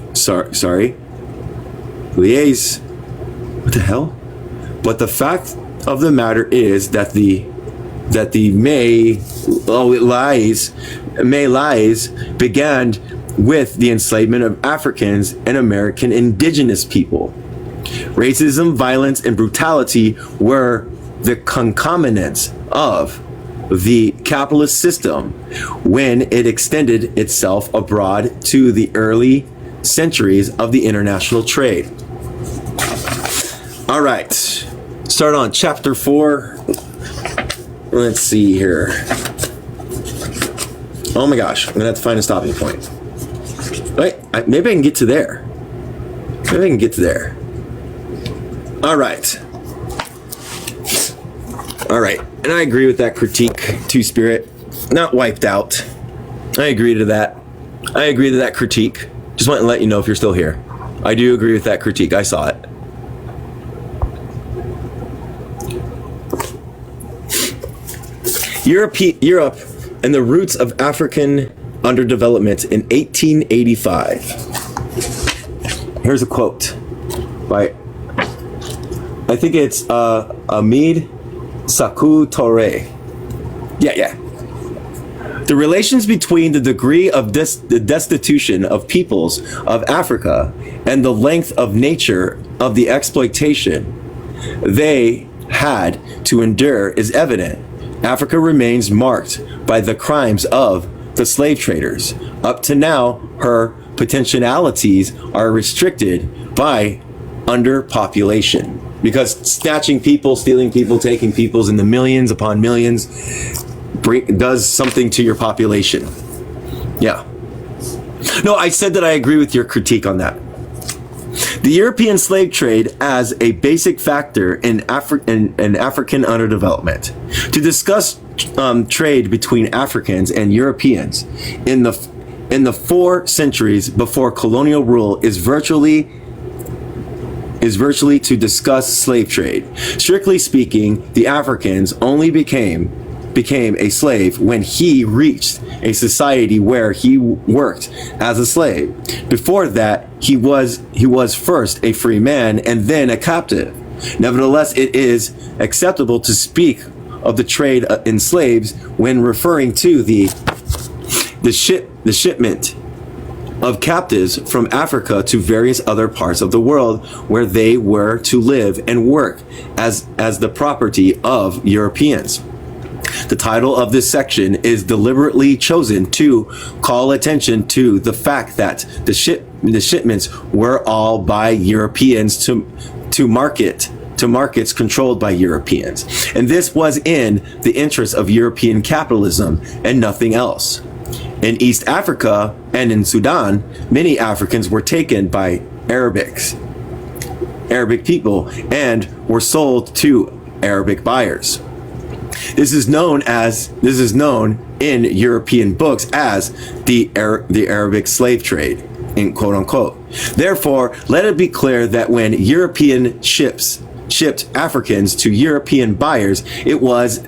liaise. What the hell? But the fact of the matter is that the May lies began with the enslavement of Africans and American indigenous people. Racism, violence, and brutality were the concomitants of the capitalist system when it extended itself abroad to the early centuries of the international trade. All right, start on chapter 4. Let's see here. Oh my gosh, I'm gonna have to find a stopping point. Wait, maybe I can get to there. All right. And I agree with that critique, Two-Spirit. Not wiped out. I agree to that critique. Just want to let you know if you're still here. I do agree with that critique. I saw it. Europe and the roots of African underdevelopment in 1885. Here's a quote by, I think it's Amid Sekou Touré. Yeah. The relations between the degree of the destitution of peoples of Africa and the length of nature of the exploitation they had to endure is evident. Africa remains marked by the crimes of the slave traders. Up to now, her potentialities are restricted by underpopulation. Because snatching people, stealing people, taking peoples in the millions upon millions does something to your population. Yeah. No, I said that I agree with your critique on that. The European slave trade as a basic factor in African underdevelopment. To discuss trade between Africans and Europeans in the 4 centuries before colonial rule is virtually to discuss slave trade. Strictly speaking, the Africans only became a slave when he reached a society where he worked as a slave. Before that, he was first a free man and then a captive. Nevertheless, it is acceptable to speak of the trade in slaves when referring to the shipment of captives from Africa to various other parts of the world where they were to live and work as the property of Europeans. The title of this section is deliberately chosen to call attention to the fact that the shipments were all by Europeans to markets controlled by Europeans. And this was in the interest of European capitalism and nothing else. In East Africa and in Sudan, many Africans were taken by Arabic people and were sold to Arabic buyers. This is known in European books as the Arabic slave trade, in quote unquote. Therefore, let it be clear that when European ships shipped Africans to European buyers, it was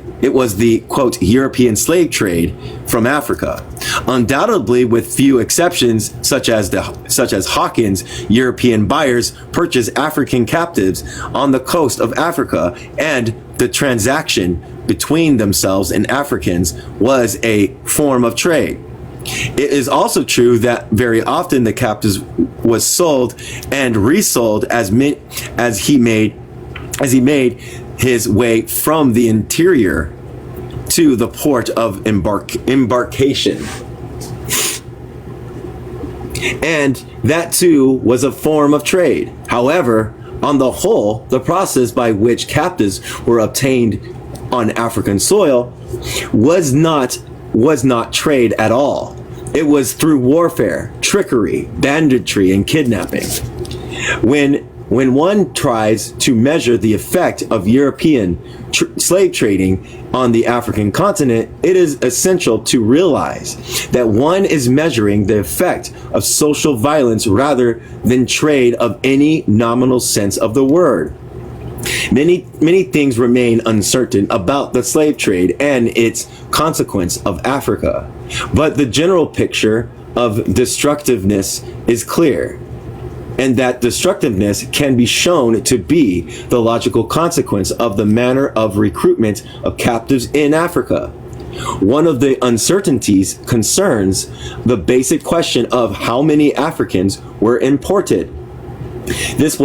the quote European slave trade from Africa. Undoubtedly, with few exceptions, such as Hawkins, European buyers purchased African captives on the coast of Africa, and the transaction between themselves and Africans was a form of trade. It is also true that very often the captives was sold and resold as he made his way from the interior to the port of embarkation. And that too was a form of trade. However, on the whole, the process by which captives were obtained on African soil was not trade at all. It was through warfare, trickery, banditry, and kidnapping. When one tries to measure the effect of European slave trading on the African continent, it is essential to realize that one is measuring the effect of social violence rather than trade of any nominal sense of the word. Many things remain uncertain about the slave trade and its consequence of Africa, but the general picture of destructiveness is clear, and that destructiveness can be shown to be the logical consequence of the manner of recruitment of captives in Africa. One of the uncertainties concerns the basic question of how many Africans were imported. This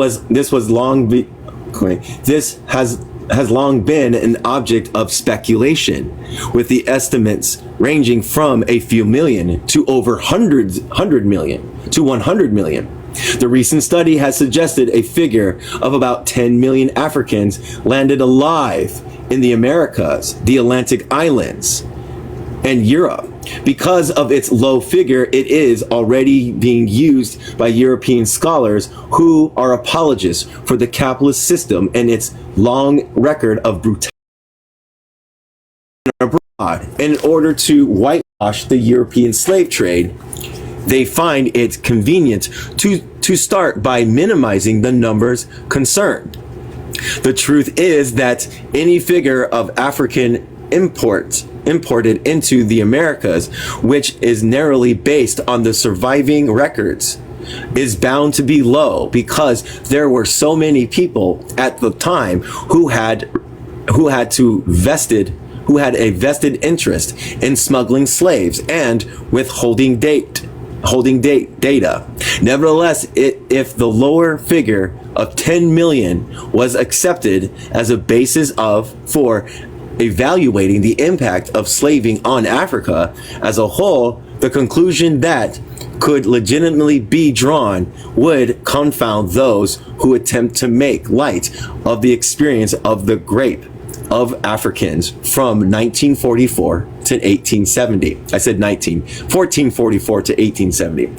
has long been an object of speculation, with the estimates ranging from a few million to over 100 million to 100 million. The recent study has suggested a figure of about 10 million Africans landed alive in the Americas, the Atlantic Islands, and Europe. Because of its low figure, it is already being used by European scholars who are apologists for the capitalist system and its long record of brutality abroad. In order to whitewash the European slave trade, they find it convenient to start by minimizing the numbers concerned. The truth is that any figure of African imported into the Americas, which is narrowly based on the surviving records, is bound to be low, because there were so many people at the time who had a vested interest in smuggling slaves and withholding data. Nevertheless, if the lower figure of 10 million was accepted as a basis for evaluating the impact of slaving on Africa as a whole, the conclusion that could legitimately be drawn would confound those who attempt to make light of the experience of the grape of Africans from 1944 to 1870. I said 1444 to 1870.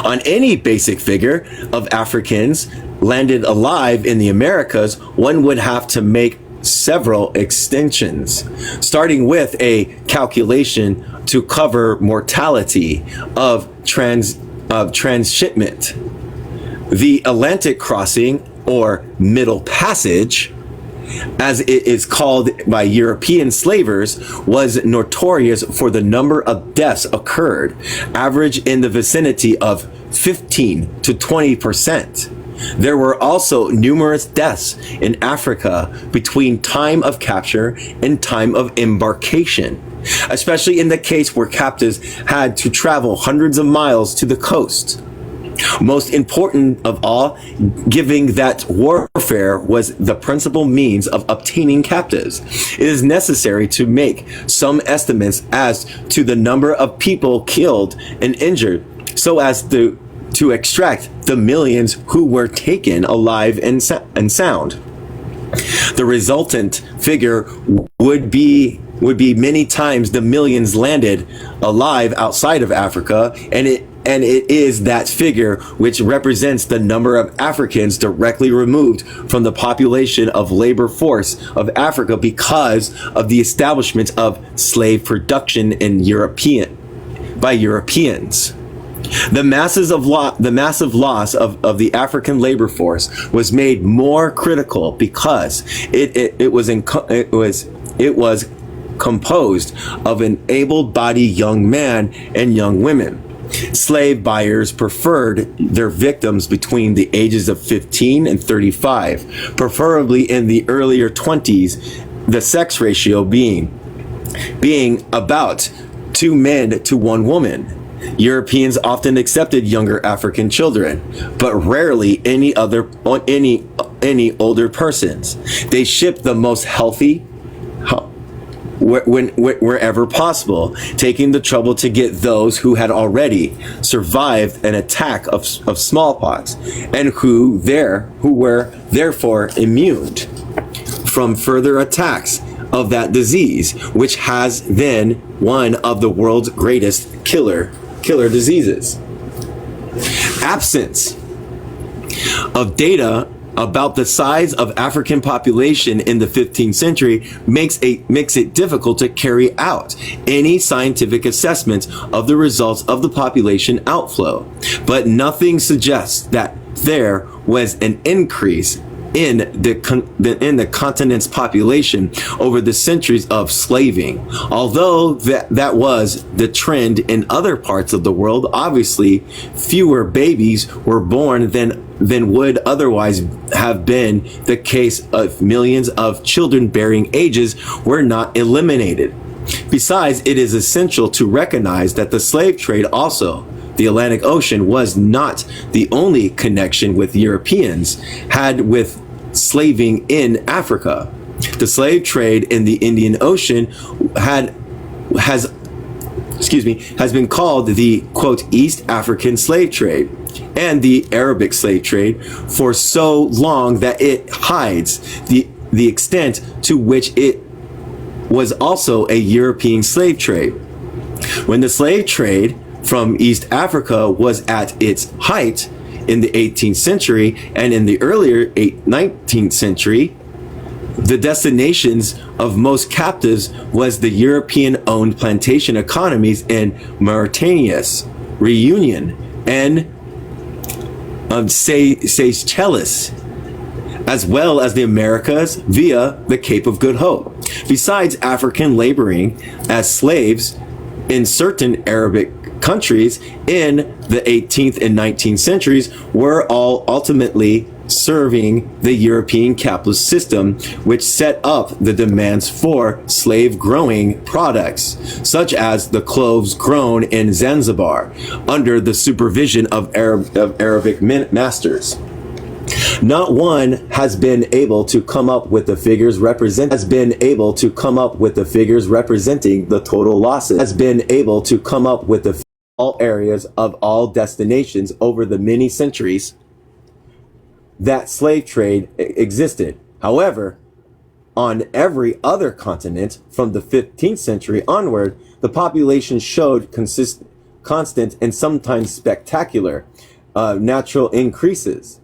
On any basic figure of Africans landed alive in the Americas, one would have to make several extensions, starting with a calculation to cover mortality of transshipment. The Atlantic crossing, or Middle Passage, as it is called by European slavers, was notorious for the number of deaths occurred, average in the vicinity of 15 to 20%. There were also numerous deaths in Africa between time of capture and time of embarkation, especially in the case where captives had to travel hundreds of miles to the coast. Most important of all, given that warfare was the principal means of obtaining captives, it is necessary to make some estimates as to the number of people killed and injured, so as to extract the millions who were taken alive and sound. The resultant figure would be many times the millions landed alive outside of Africa, and it is that figure which represents the number of Africans directly removed from the population of labor force of Africa because of the establishment of slave production by Europeans. The massive loss of the African labor force was made more critical because it was composed of an able-bodied young man and young women. Slave buyers preferred their victims between the ages of 15 and 35, preferably in the earlier 20s, the sex ratio being about 2 men to 1 woman. Europeans often accepted younger African children, but rarely any older persons. They shipped the most healthy wherever possible, taking the trouble to get those who had already survived an attack of smallpox and who were therefore immune from further attacks of that disease, which has been one of the world's greatest killer diseases. Absence of data about the size of African population in the 15th century makes it difficult to carry out any scientific assessment of the results of the population outflow. But nothing suggests that there was an increase in the continent's population over the centuries of slaving. Although that was the trend in other parts of the world, obviously fewer babies were born than would otherwise have been the case. Of millions of children bearing ages were not eliminated. Besides, it is essential to recognize that the slave trade the Atlantic Ocean was not the only connection with Europeans had with slaving in Africa. The slave trade in the Indian Ocean has been called the, quote, East African slave trade and the Arabic slave trade for so long that it hides the extent to which it was also a European slave trade. When the slave trade from East Africa was at its height in the 18th century and in the earlier 19th century, the destinations of most captives was the European-owned plantation economies in Mauritania, Reunion, and Seychelles, as well as the Americas via the Cape of Good Hope. Besides, African laboring as slaves in certain Arabic countries in the 18th and 19th centuries were all ultimately serving the European capitalist system, which set up the demands for slave growing products, such as the cloves grown in Zanzibar under the supervision of Arabic masters. Not one has been able to come up with the figures representing the total losses, all areas of all destinations over the many centuries that slave trade existed. However, on every other continent from the 15th century onward, the population showed constant and sometimes spectacular natural increases.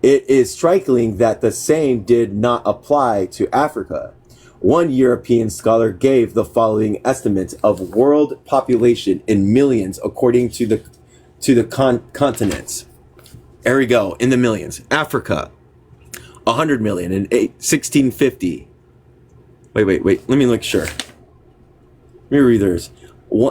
It is striking that the same did not apply to Africa. One European scholar gave the following estimate of world population in millions according to the continents. There we go, in the millions. Africa, 100 million in 1650. Wait. Let me make sure. Let me read theirs.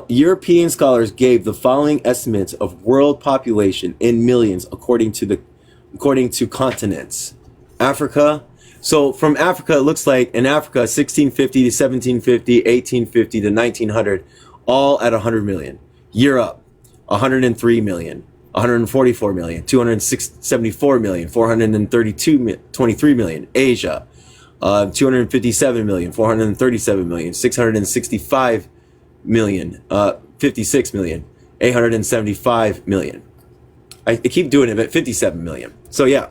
European scholars gave the following estimates of world population in millions according to continents. Africa. So from Africa, it looks like in Africa, 1650 to 1750, 1850 to 1900, all at 100 million. Europe, 103 million, 144 million, 274 million, 23 million. Asia, 257 million, 437 million, 665 million, 56 million, 875 million. I keep doing it, but 57 million. So yeah.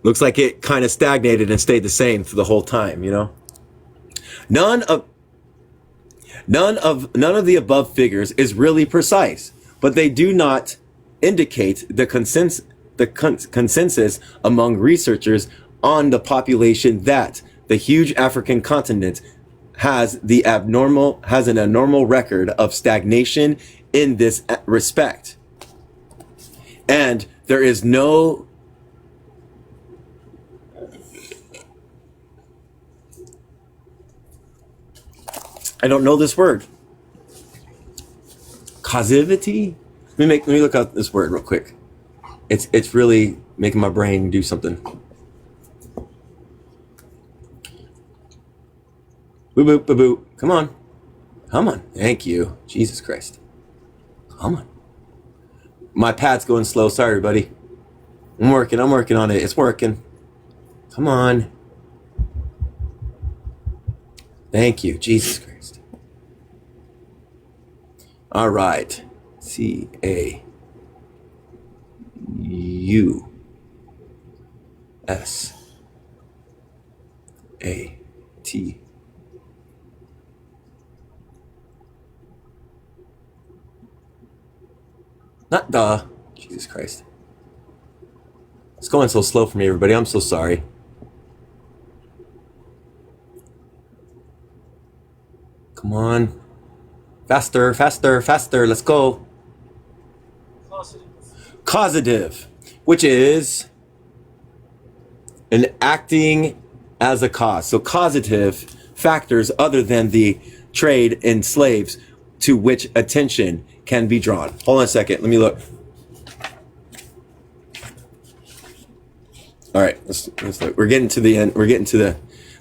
Looks like it kind of stagnated and stayed the same for the whole time, you know? None of the above figures is really precise, but they do not indicate the consensus among researchers on the population that the huge African continent has an abnormal record of stagnation in this respect. And there is no I don't know this word. Causivity? Let me look up this word real quick. It's really making my brain do something. Boop, boop, boop, boop. Come on. Thank you. Jesus Christ. Come on. My pad's going slow. Sorry, buddy. I'm working on it. It's working. Come on. Thank you. Jesus Christ. All right. CAUSAT. Not the. Jesus Christ. It's going so slow for me, everybody. I'm so sorry. Come on. Faster. Let's go. Causative, which is an acting as a cause. So causative factors other than the trade in slaves to which attention can be drawn. Hold on a second. Let me look. All right, let's look. We're getting to the end. We're getting to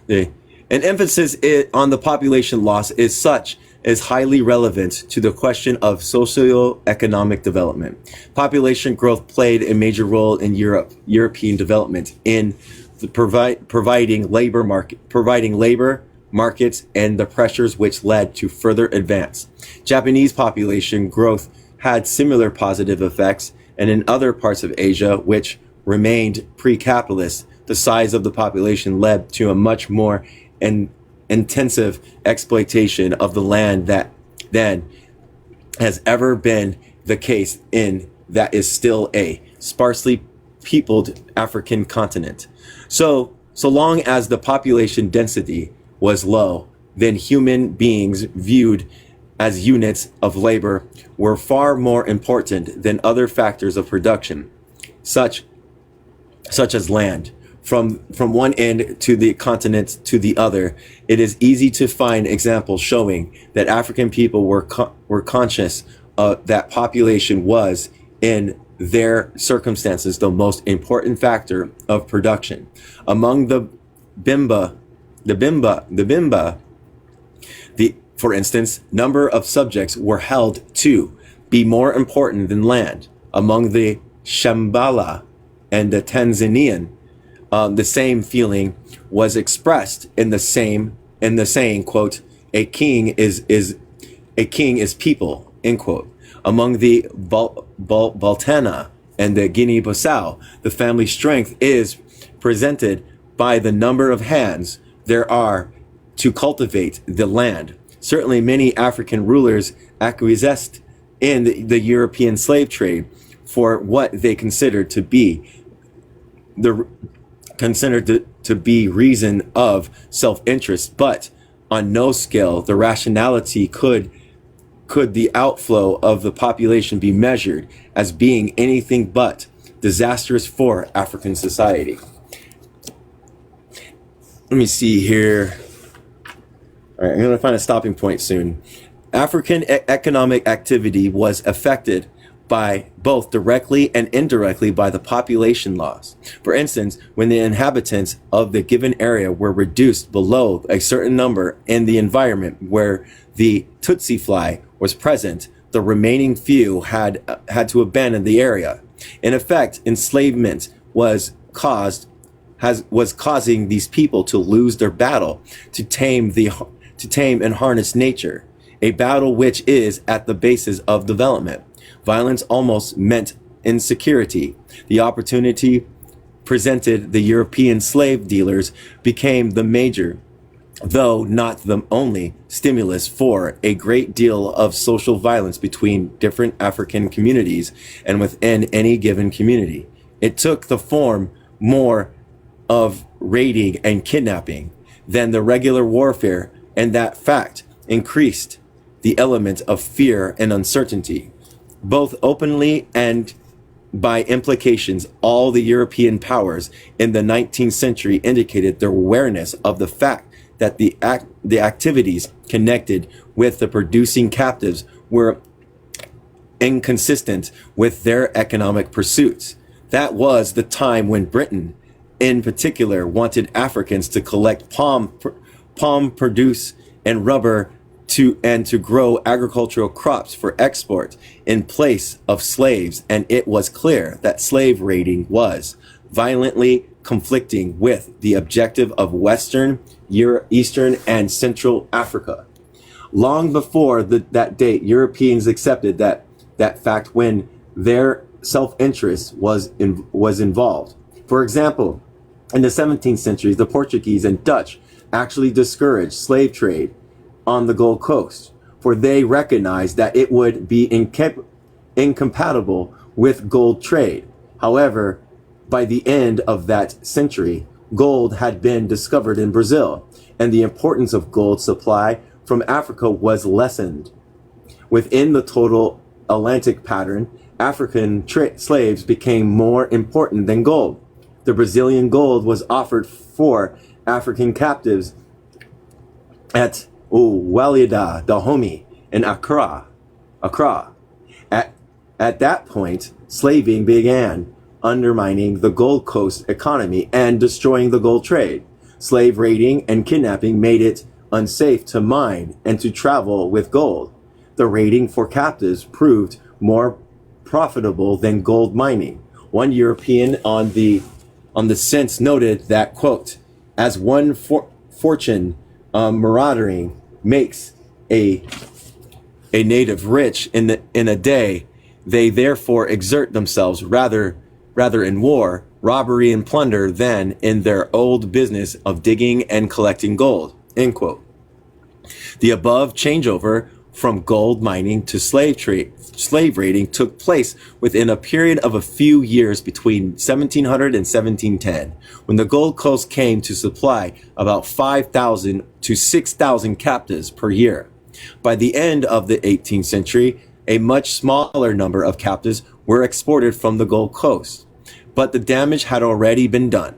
the an emphasis on the population loss is highly relevant to the question of socio-economic development. Population growth played a major role in European development in the providing labor markets and the pressures which led to further advance. Japanese population growth had similar positive effects, and in other parts of Asia, which remained pre-capitalist, the size of the population led to a much more intensive exploitation of the land than has ever been the case in that is still a sparsely peopled African continent. So long as the population density was low, then human beings viewed as units of labor were far more important than other factors of production, such as land. From one end to the continent to the other, it is easy to find examples showing that African people were conscious that population was, in their circumstances, the most important factor of production. Among the Bimba, for instance, number of subjects were held to be more important than land. Among the Shambhala and the Tanzanian, the same feeling was expressed in the saying, quote, a king is people, end quote. Among the Baltana and the Guinea-Bissau, the family strength is presented by the number of hands there are to cultivate the land. Certainly, many African rulers acquiesced in the European slave trade for what they considered to be reason of self-interest, but on no scale the rationality could the outflow of the population be measured as being anything but disastrous for African society. Let me see here. All right, I'm going to find a stopping point soon. African economic activity was affected by both directly and indirectly by the population loss. For instance, when the inhabitants of the given area were reduced below a certain number in the environment where the tsetse fly was present, the remaining few had to abandon the area. In effect, enslavement was causing these people to lose their battle to tame and harness nature, a battle which is at the basis of development. Violence almost meant insecurity. The opportunity presented the European slave dealers became the major, though not the only, stimulus for a great deal of social violence between different African communities and within any given community. It took the form more of raiding and kidnapping than the regular warfare, and that fact increased the element of fear and uncertainty. Both openly and by implications, all the European powers in the 19th century indicated their awareness of the fact that the activities connected with the producing captives were inconsistent with their economic pursuits. That was the time when Britain, in particular, wanted Africans to collect palm produce and rubber to grow agricultural crops for export in place of slaves, and it was clear that slave raiding was violently conflicting with the objective of Western, Eastern, and Central Africa. Long before that date, Europeans accepted that fact when their self-interest was involved. For example, in the 17th century, the Portuguese and Dutch actually discouraged slave trade on the Gold Coast, for they recognized that it would be incompatible with gold trade. However, by the end of that century, gold had been discovered in Brazil, and the importance of gold supply from Africa was lessened. Within the total Atlantic pattern, African slaves became more important than gold. The Brazilian gold was offered for African captives at Walida, Dahomey, and Accra. At that point, slaving began, undermining the Gold Coast economy and destroying the gold trade. Slave raiding and kidnapping made it unsafe to mine and to travel with gold. The raiding for captives proved more profitable than gold mining. One European on the Sense noted that, quote, as one fortune marauding makes a native rich in a day, they therefore exert themselves rather in war, robbery, and plunder than in their old business of digging and collecting gold, end quote. The above changeover from gold mining to slave raiding took place within a period of a few years between 1700 and 1710, when the Gold Coast came to supply about 5,000 to 6,000 captives per year. By the end of the 18th century, a much smaller number of captives were exported from the Gold Coast, but the damage had already been done.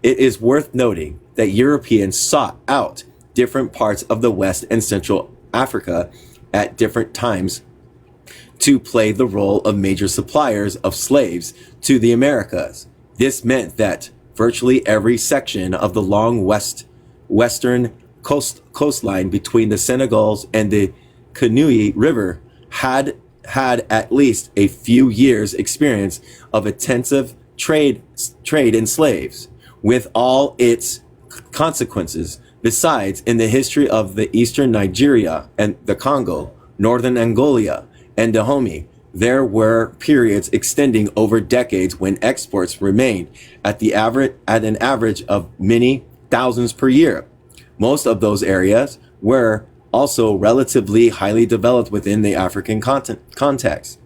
It is worth noting that Europeans sought out different parts of the West and Central Africa at different times to play the role of major suppliers of slaves to the Americas. This meant that virtually every section of the long western coastline between the Senegals and the Kanui River had at least a few years' experience of intensive trade in slaves, with all its consequences. Besides, in the history of the eastern Nigeria and the Congo, northern Angola, and Dahomey, there were periods extending over decades when exports remained at an average of many thousands per year. Most of those areas were also relatively highly developed within the African context.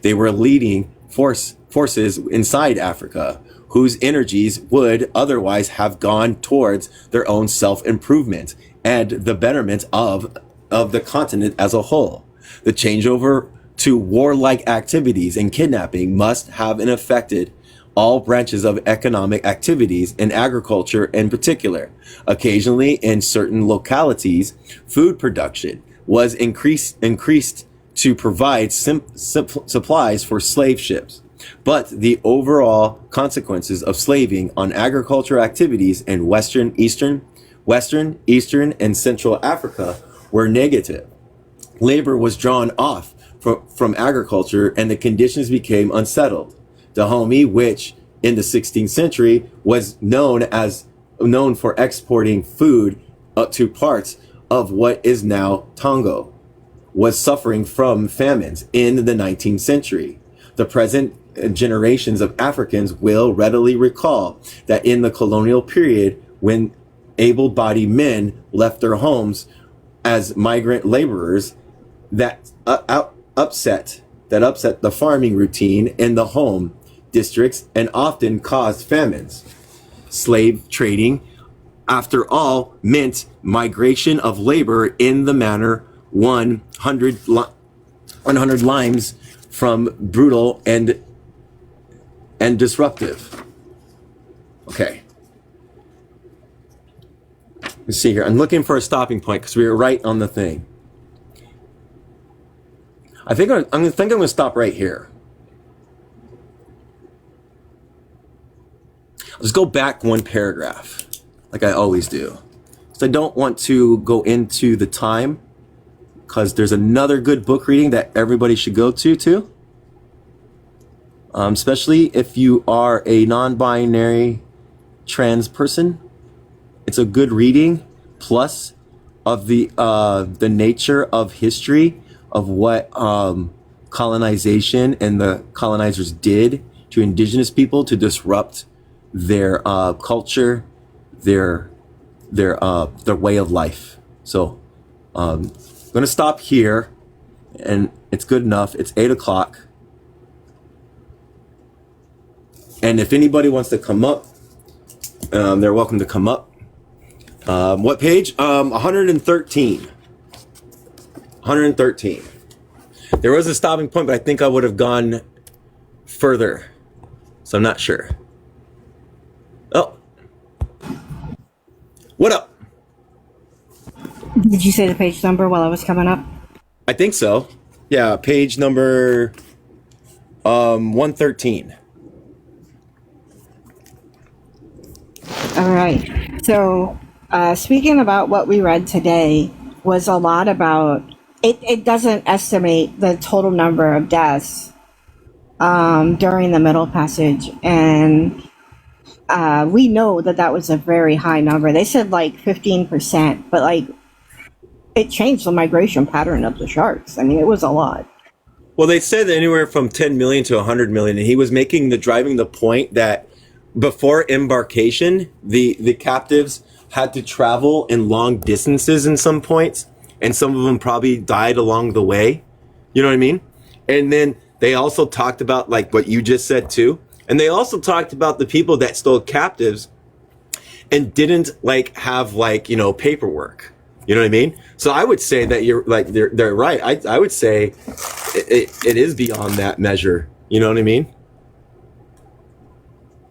They were leading forces inside Africa, whose energies would otherwise have gone towards their own self-improvement and the betterment of the continent as a whole. The changeover to warlike activities and kidnapping must have affected all branches of economic activities and agriculture in particular. Occasionally, in certain localities, food production was increased to provide supplies for slave ships. But the overall consequences of slaving on agricultural activities in Western, Eastern, and Central Africa were negative. Labor was drawn off from agriculture and the conditions became unsettled. Dahomey, which in the 16th century was known for exporting food up to parts of what is now Togo, was suffering from famines in the 19th century. The present generations of Africans will readily recall that in the colonial period, when able-bodied men left their homes as migrant laborers, that upset the farming routine in the home districts and often caused famines. Slave trading, after all, meant migration of labor in the manner 100 limes from brutal and disruptive. Okay. Let's see here. I'm looking for a stopping point because we were right on the thing. I think I'm going to stop right here. Let's go back one paragraph, like I always do. So I don't want to go into the time, because there's another good book reading that everybody should go to too. Especially if you are a non-binary trans person. It's a good reading, plus of the nature of history of what colonization and the colonizers did to indigenous people to disrupt their culture, their way of life. So I'm going to stop here, and it's good enough. It's 8 o'clock. And if anybody wants to come up, they're welcome to come up. What page? 113. 113. There was a stopping point, but I think I would have gone further. So I'm not sure. Oh. What up? Did you say the page number while I was coming up? I think so. Yeah, page number 113. All right. So speaking about what we read today was a lot about, it doesn't estimate the total number of deaths during the Middle Passage. And we know that was a very high number. They said like 15%, but like it changed the migration pattern of the sharks. I mean, it was a lot. Well, they said anywhere from 10 million to 100 million. And he was driving the point that before embarkation, the captives had to travel in long distances in some points, and some of them probably died along the way. You know what I mean? And then they also talked about like what you just said too. And they also talked about the people that stole captives and didn't like have like, you know, paperwork. You know what I mean? So I would say that you're like, they're right. I would say it is beyond that measure. You know what I mean?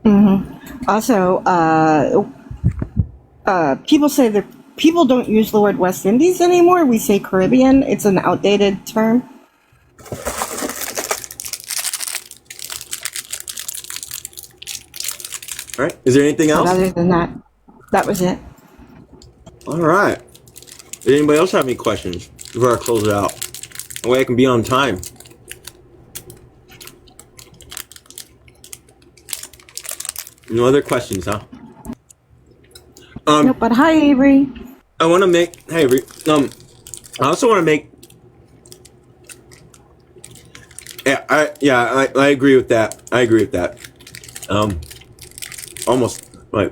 Mm-hmm. Also, people say that people don't use the word West Indies anymore. We say Caribbean. It's an outdated term. All right. Is there anything else? But other than that, that was it. All right. Does anybody else have any questions before I close it out? That way I can be on time. No other questions, huh? Nope, but hi, Avery. I want to make... Hey, Avery. I also want to make... Yeah, I agree with that. I agree with that. Almost, right.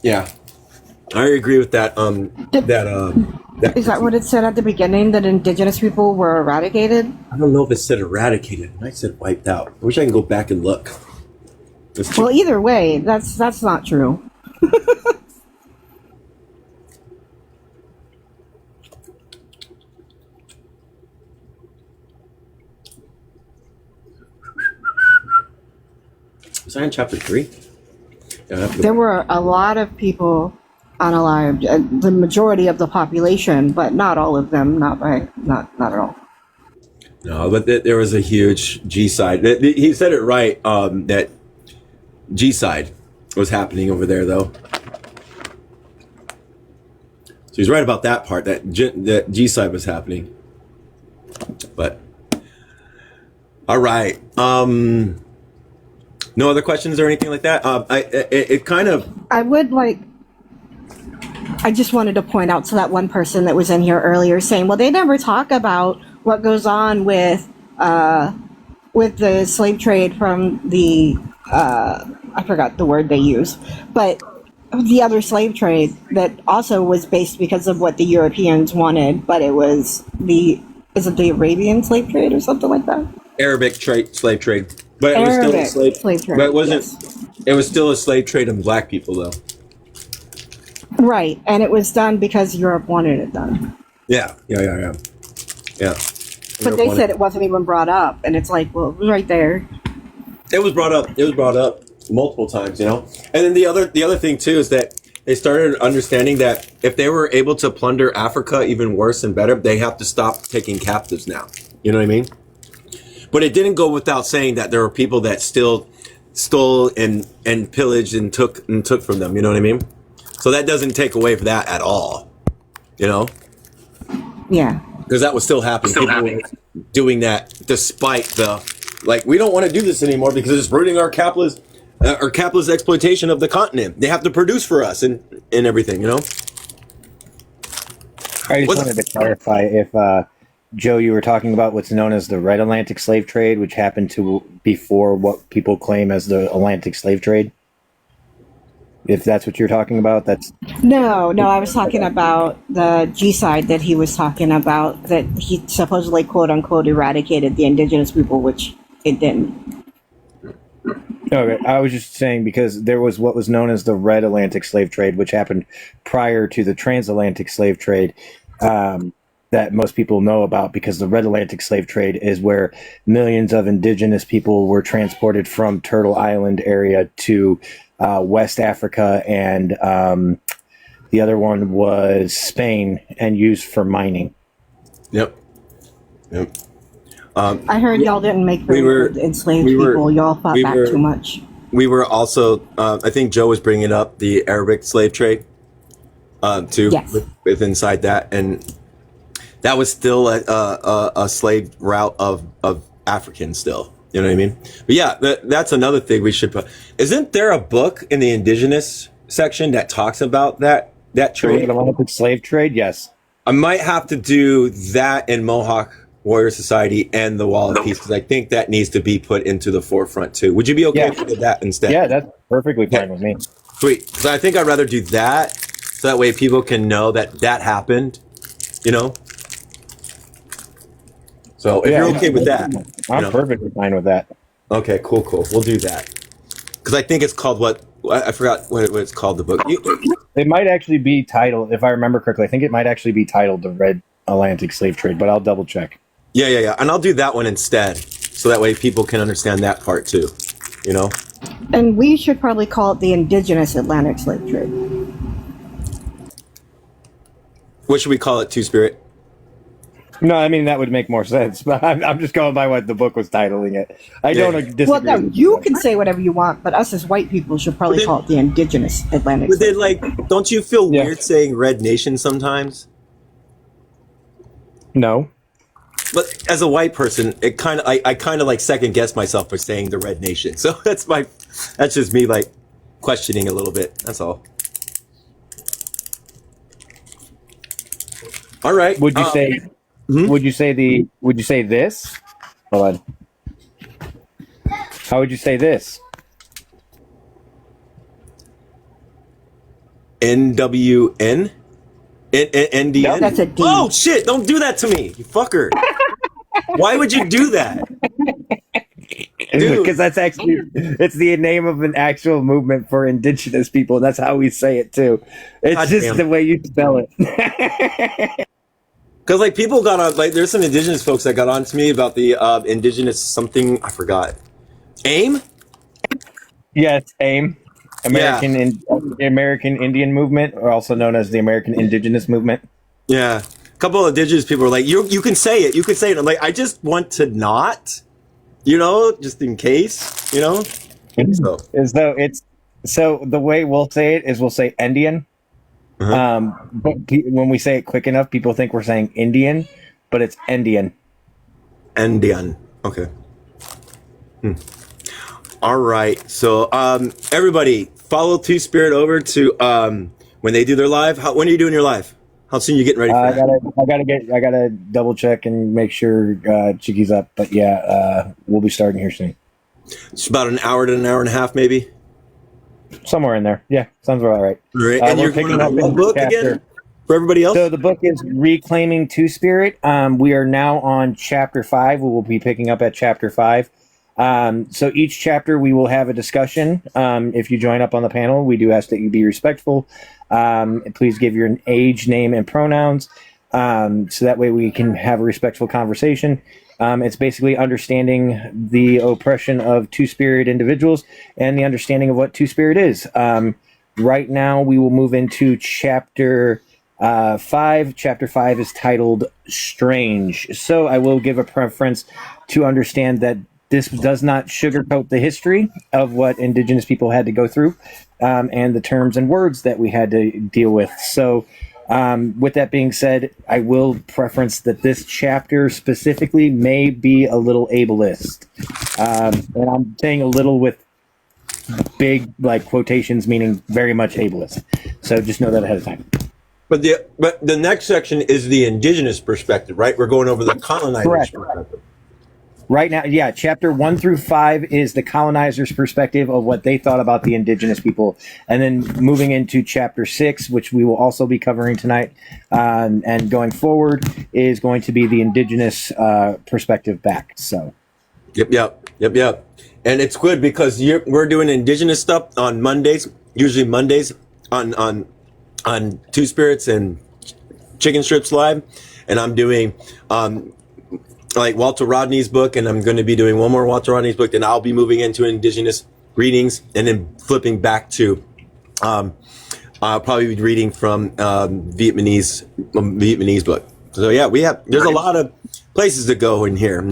Yeah. I agree with that. That Is that what it said at the beginning, that indigenous people were eradicated? I don't know if it said eradicated. It might said wiped out. I wish I can go back and look. Well, either way, that's not true. Was I in chapter 3? Yeah, There were a lot of people unalived, the majority of the population, but not all of them. Not at all. no, but there was a huge G side. He said it right. That G side was happening over there, though. So he's right about that part. That G side was happening. But all right. No other questions or anything like that. It kind of. I just wanted to point out to that one person that was in here earlier saying, well, they never talk about what goes on with the slave trade from the, I forgot the word they use, but the other slave trade that also was based because of what the Europeans wanted, but is it the Arabian slave trade or something like that? Arabic slave trade, but it was still a slave trade. But it wasn't. Yes. It was still a slave trade of black people, though. Right, and it was done because Europe wanted it done. Yeah. But they said it wasn't even brought up, and it's like, well, it was right there. It was brought up. It was brought up multiple times, you know. And then the other thing too is that they started understanding that if they were able to plunder Africa even worse and better, they have to stop taking captives now. You know what I mean? But it didn't go without saying that there were people that still stole and pillaged and took from them. You know what I mean? So that doesn't take away from that at all. You know? Yeah. Because that was still happening. People were doing that despite we don't want to do this anymore because it's ruining our capitalist exploitation of the continent. They have to produce for us and everything, you know? I just wanted to clarify if, Joe, you were talking about what's known as the Red Atlantic Slave Trade, which happened before what people claim as the Atlantic Slave Trade. If that's what you're talking about, that's... No, I was talking about the G side that he was talking about, that he supposedly, quote unquote, eradicated the indigenous people, which it didn't. Okay, I was just saying because there was what was known as the Red Atlantic Slave Trade, which happened prior to the Transatlantic Slave Trade, that most people know about, because the Red Atlantic Slave Trade is where millions of indigenous people were transported from Turtle Island area to West Africa, and the other one was Spain, and used for mining. Yep. I heard y'all didn't make very enslaved people. Y'all fought back too much. We were also, I think Joe was bringing up the Arabic slave trade, too, yes. with inside that, and that was still a slave route of Africans still. You know what I mean? But yeah, that's another thing we should put. Isn't there a book in the indigenous section that talks about that trade? The Atlantic slave trade? Yes. I might have to do that in Mohawk Warrior Society and the Wall of Peace, because I think that needs to be put into the forefront too. Would you be okay with that instead? Yeah, that's perfectly fine with me. Sweet. Because I think I'd rather do that, so that way people can know that happened, you know? So if you're okay with that. I'm perfectly fine with that. Okay, cool. We'll do that. Because I think it's called I forgot what it's called, the book. It might actually be titled, if I remember correctly, I think it might actually be titled The Red Atlantic Slave Trade, but I'll double check. Yeah. And I'll do that one instead. So that way people can understand that part too, you know? And we should probably call it the Indigenous Atlantic Slave Trade. What should we call it, Two-Spirit? No, I mean, that would make more sense, but I'm just going by what the book was titling it. I don't disagree. Well, no, you can say whatever you want, but us as white people should probably call it the Indigenous Atlantic. But then, don't you feel weird saying Red Nation sometimes? No. But as a white person, I kind of like second guess myself for saying the Red Nation. So that's just me like questioning a little bit. That's all. All right. Would you say? Mm-hmm. Would you say this? Hold on. How would you say this? NWN? NDN? That's a D. Oh, shit. Don't do that to me, you fucker. Why would you do that? Dude. Because that's actually, it's the name of an actual movement for indigenous people. That's how we say it too. It's God just damn. the way you spell it. Because like people got on, like there's some indigenous folks that got on to me about the indigenous something, I forgot. AIM? Yes, AIM, American Indian Movement, or also known as the American Indigenous Movement. Yeah. A couple of indigenous people were like, you can say it. You can say it. I'm like, I just want to not, just in case, So. So the way we'll say it is we'll say Indian. Uh-huh. But when we say it quick enough, people think we're saying Indian, but it's Indian. Indian. Okay. All right. So, everybody, follow Two Spirit over to when they do their live. When are you doing your live? How soon are you getting ready for that? I gotta double check and make sure Chicky's up. But yeah, we'll be starting here soon. It's about an hour to an hour and a half, maybe. Somewhere in there. Yeah, sounds about right. Right. And you're picking up a book again for everybody else? So the book is Reclaiming Two Spirit. We are now on chapter 5. We will be picking up at chapter 5. So each chapter we will have a discussion. If you join up on the panel, we do ask that you be respectful. Please give your age, name, and pronouns. So that way we can have a respectful conversation. It's basically understanding the oppression of two-spirit individuals and the understanding of what two-spirit is. Right now, we will move into chapter 5. Chapter 5 is titled Strange. So I will give a preference to understand that this does not sugarcoat the history of what indigenous people had to go through and the terms and words that we had to deal with. So with that being said, I will preference that this chapter specifically may be a little ableist. And I'm saying a little with big quotations, meaning very much ableist. So just know that ahead of time. But the next section is the indigenous perspective, right? We're going over the colonizers' perspective. Right now, yeah, chapter 1 through 5 is the colonizers' perspective of what they thought about the indigenous people. And then moving into chapter 6, which we will also be covering tonight, and going forward, is going to be the indigenous perspective back. So, Yep. And it's good because we're doing indigenous stuff on Mondays, usually Mondays on Two Spirits and Chicken Strips Live. And I'm doing like Walter Rodney's book, and I'm going to be doing one more Walter Rodney's book. Then I'll be moving into indigenous readings, and then flipping back to I'll probably be reading from Vietnamese book. So yeah, there's a lot of places to go in here,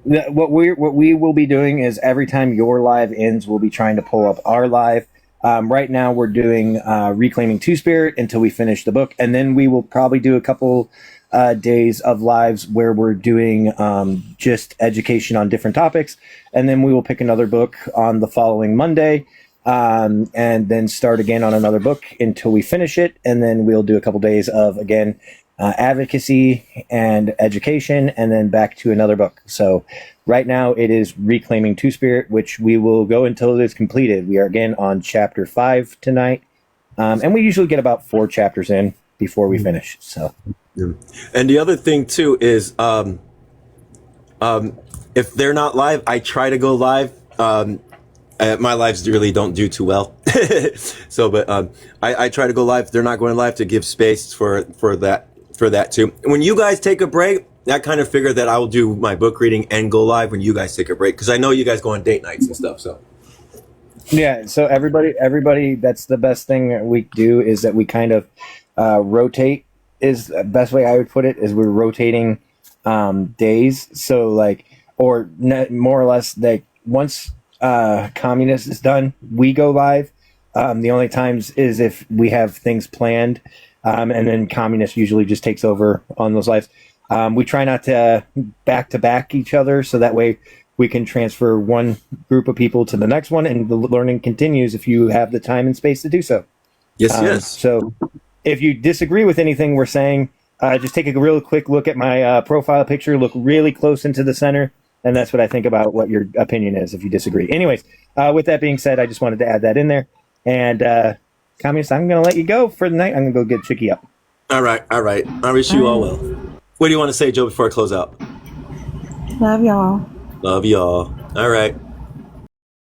What we will be doing is every time your live ends, we'll be trying to pull up our live. Right now, we're doing Reclaiming Two Spirit until we finish the book, and then we will probably do a couple days of lives where we're doing just education on different topics, and then we will pick another book on the following Monday, and then start again on another book until we finish it, and then we'll do a couple days of advocacy and education, and then back to another book. So right now it is Reclaiming Two Spirit, which we will go until it is completed. We are again on chapter 5 tonight, and we usually get about 4 chapters in before we finish. So. And the other thing too is if they're not live, I try to go live. My lives really don't do too well. So, but I try to go live. If they're not going live, to give space for that too. When you guys take a break, I kind of figure that I will do my book reading and go live when you guys take a break, because I know you guys go on date nights and stuff. So yeah, so everybody, that's the best thing that we do, is that we kind of rotate. Is the best way I would put it, is we're rotating days. So more or less, once communist is done, we go live. The only times is if we have things planned, and then communist usually just takes over on those lives. We try not to back each other, so that way we can transfer one group of people to the next one, and the learning continues if you have the time and space to do so. Yes. So if you disagree with anything we're saying, just take a real quick look at my profile picture, look really close into the center, and that's what I think about what your opinion is if you disagree. Anyways, with that being said, I just wanted to add that in there. And Communist, I'm going to let you go for the night. I'm going to go get Chicky up. All right. I wish you all well. What do you want to say, Joe, before I close out? Love y'all. Love y'all. All right.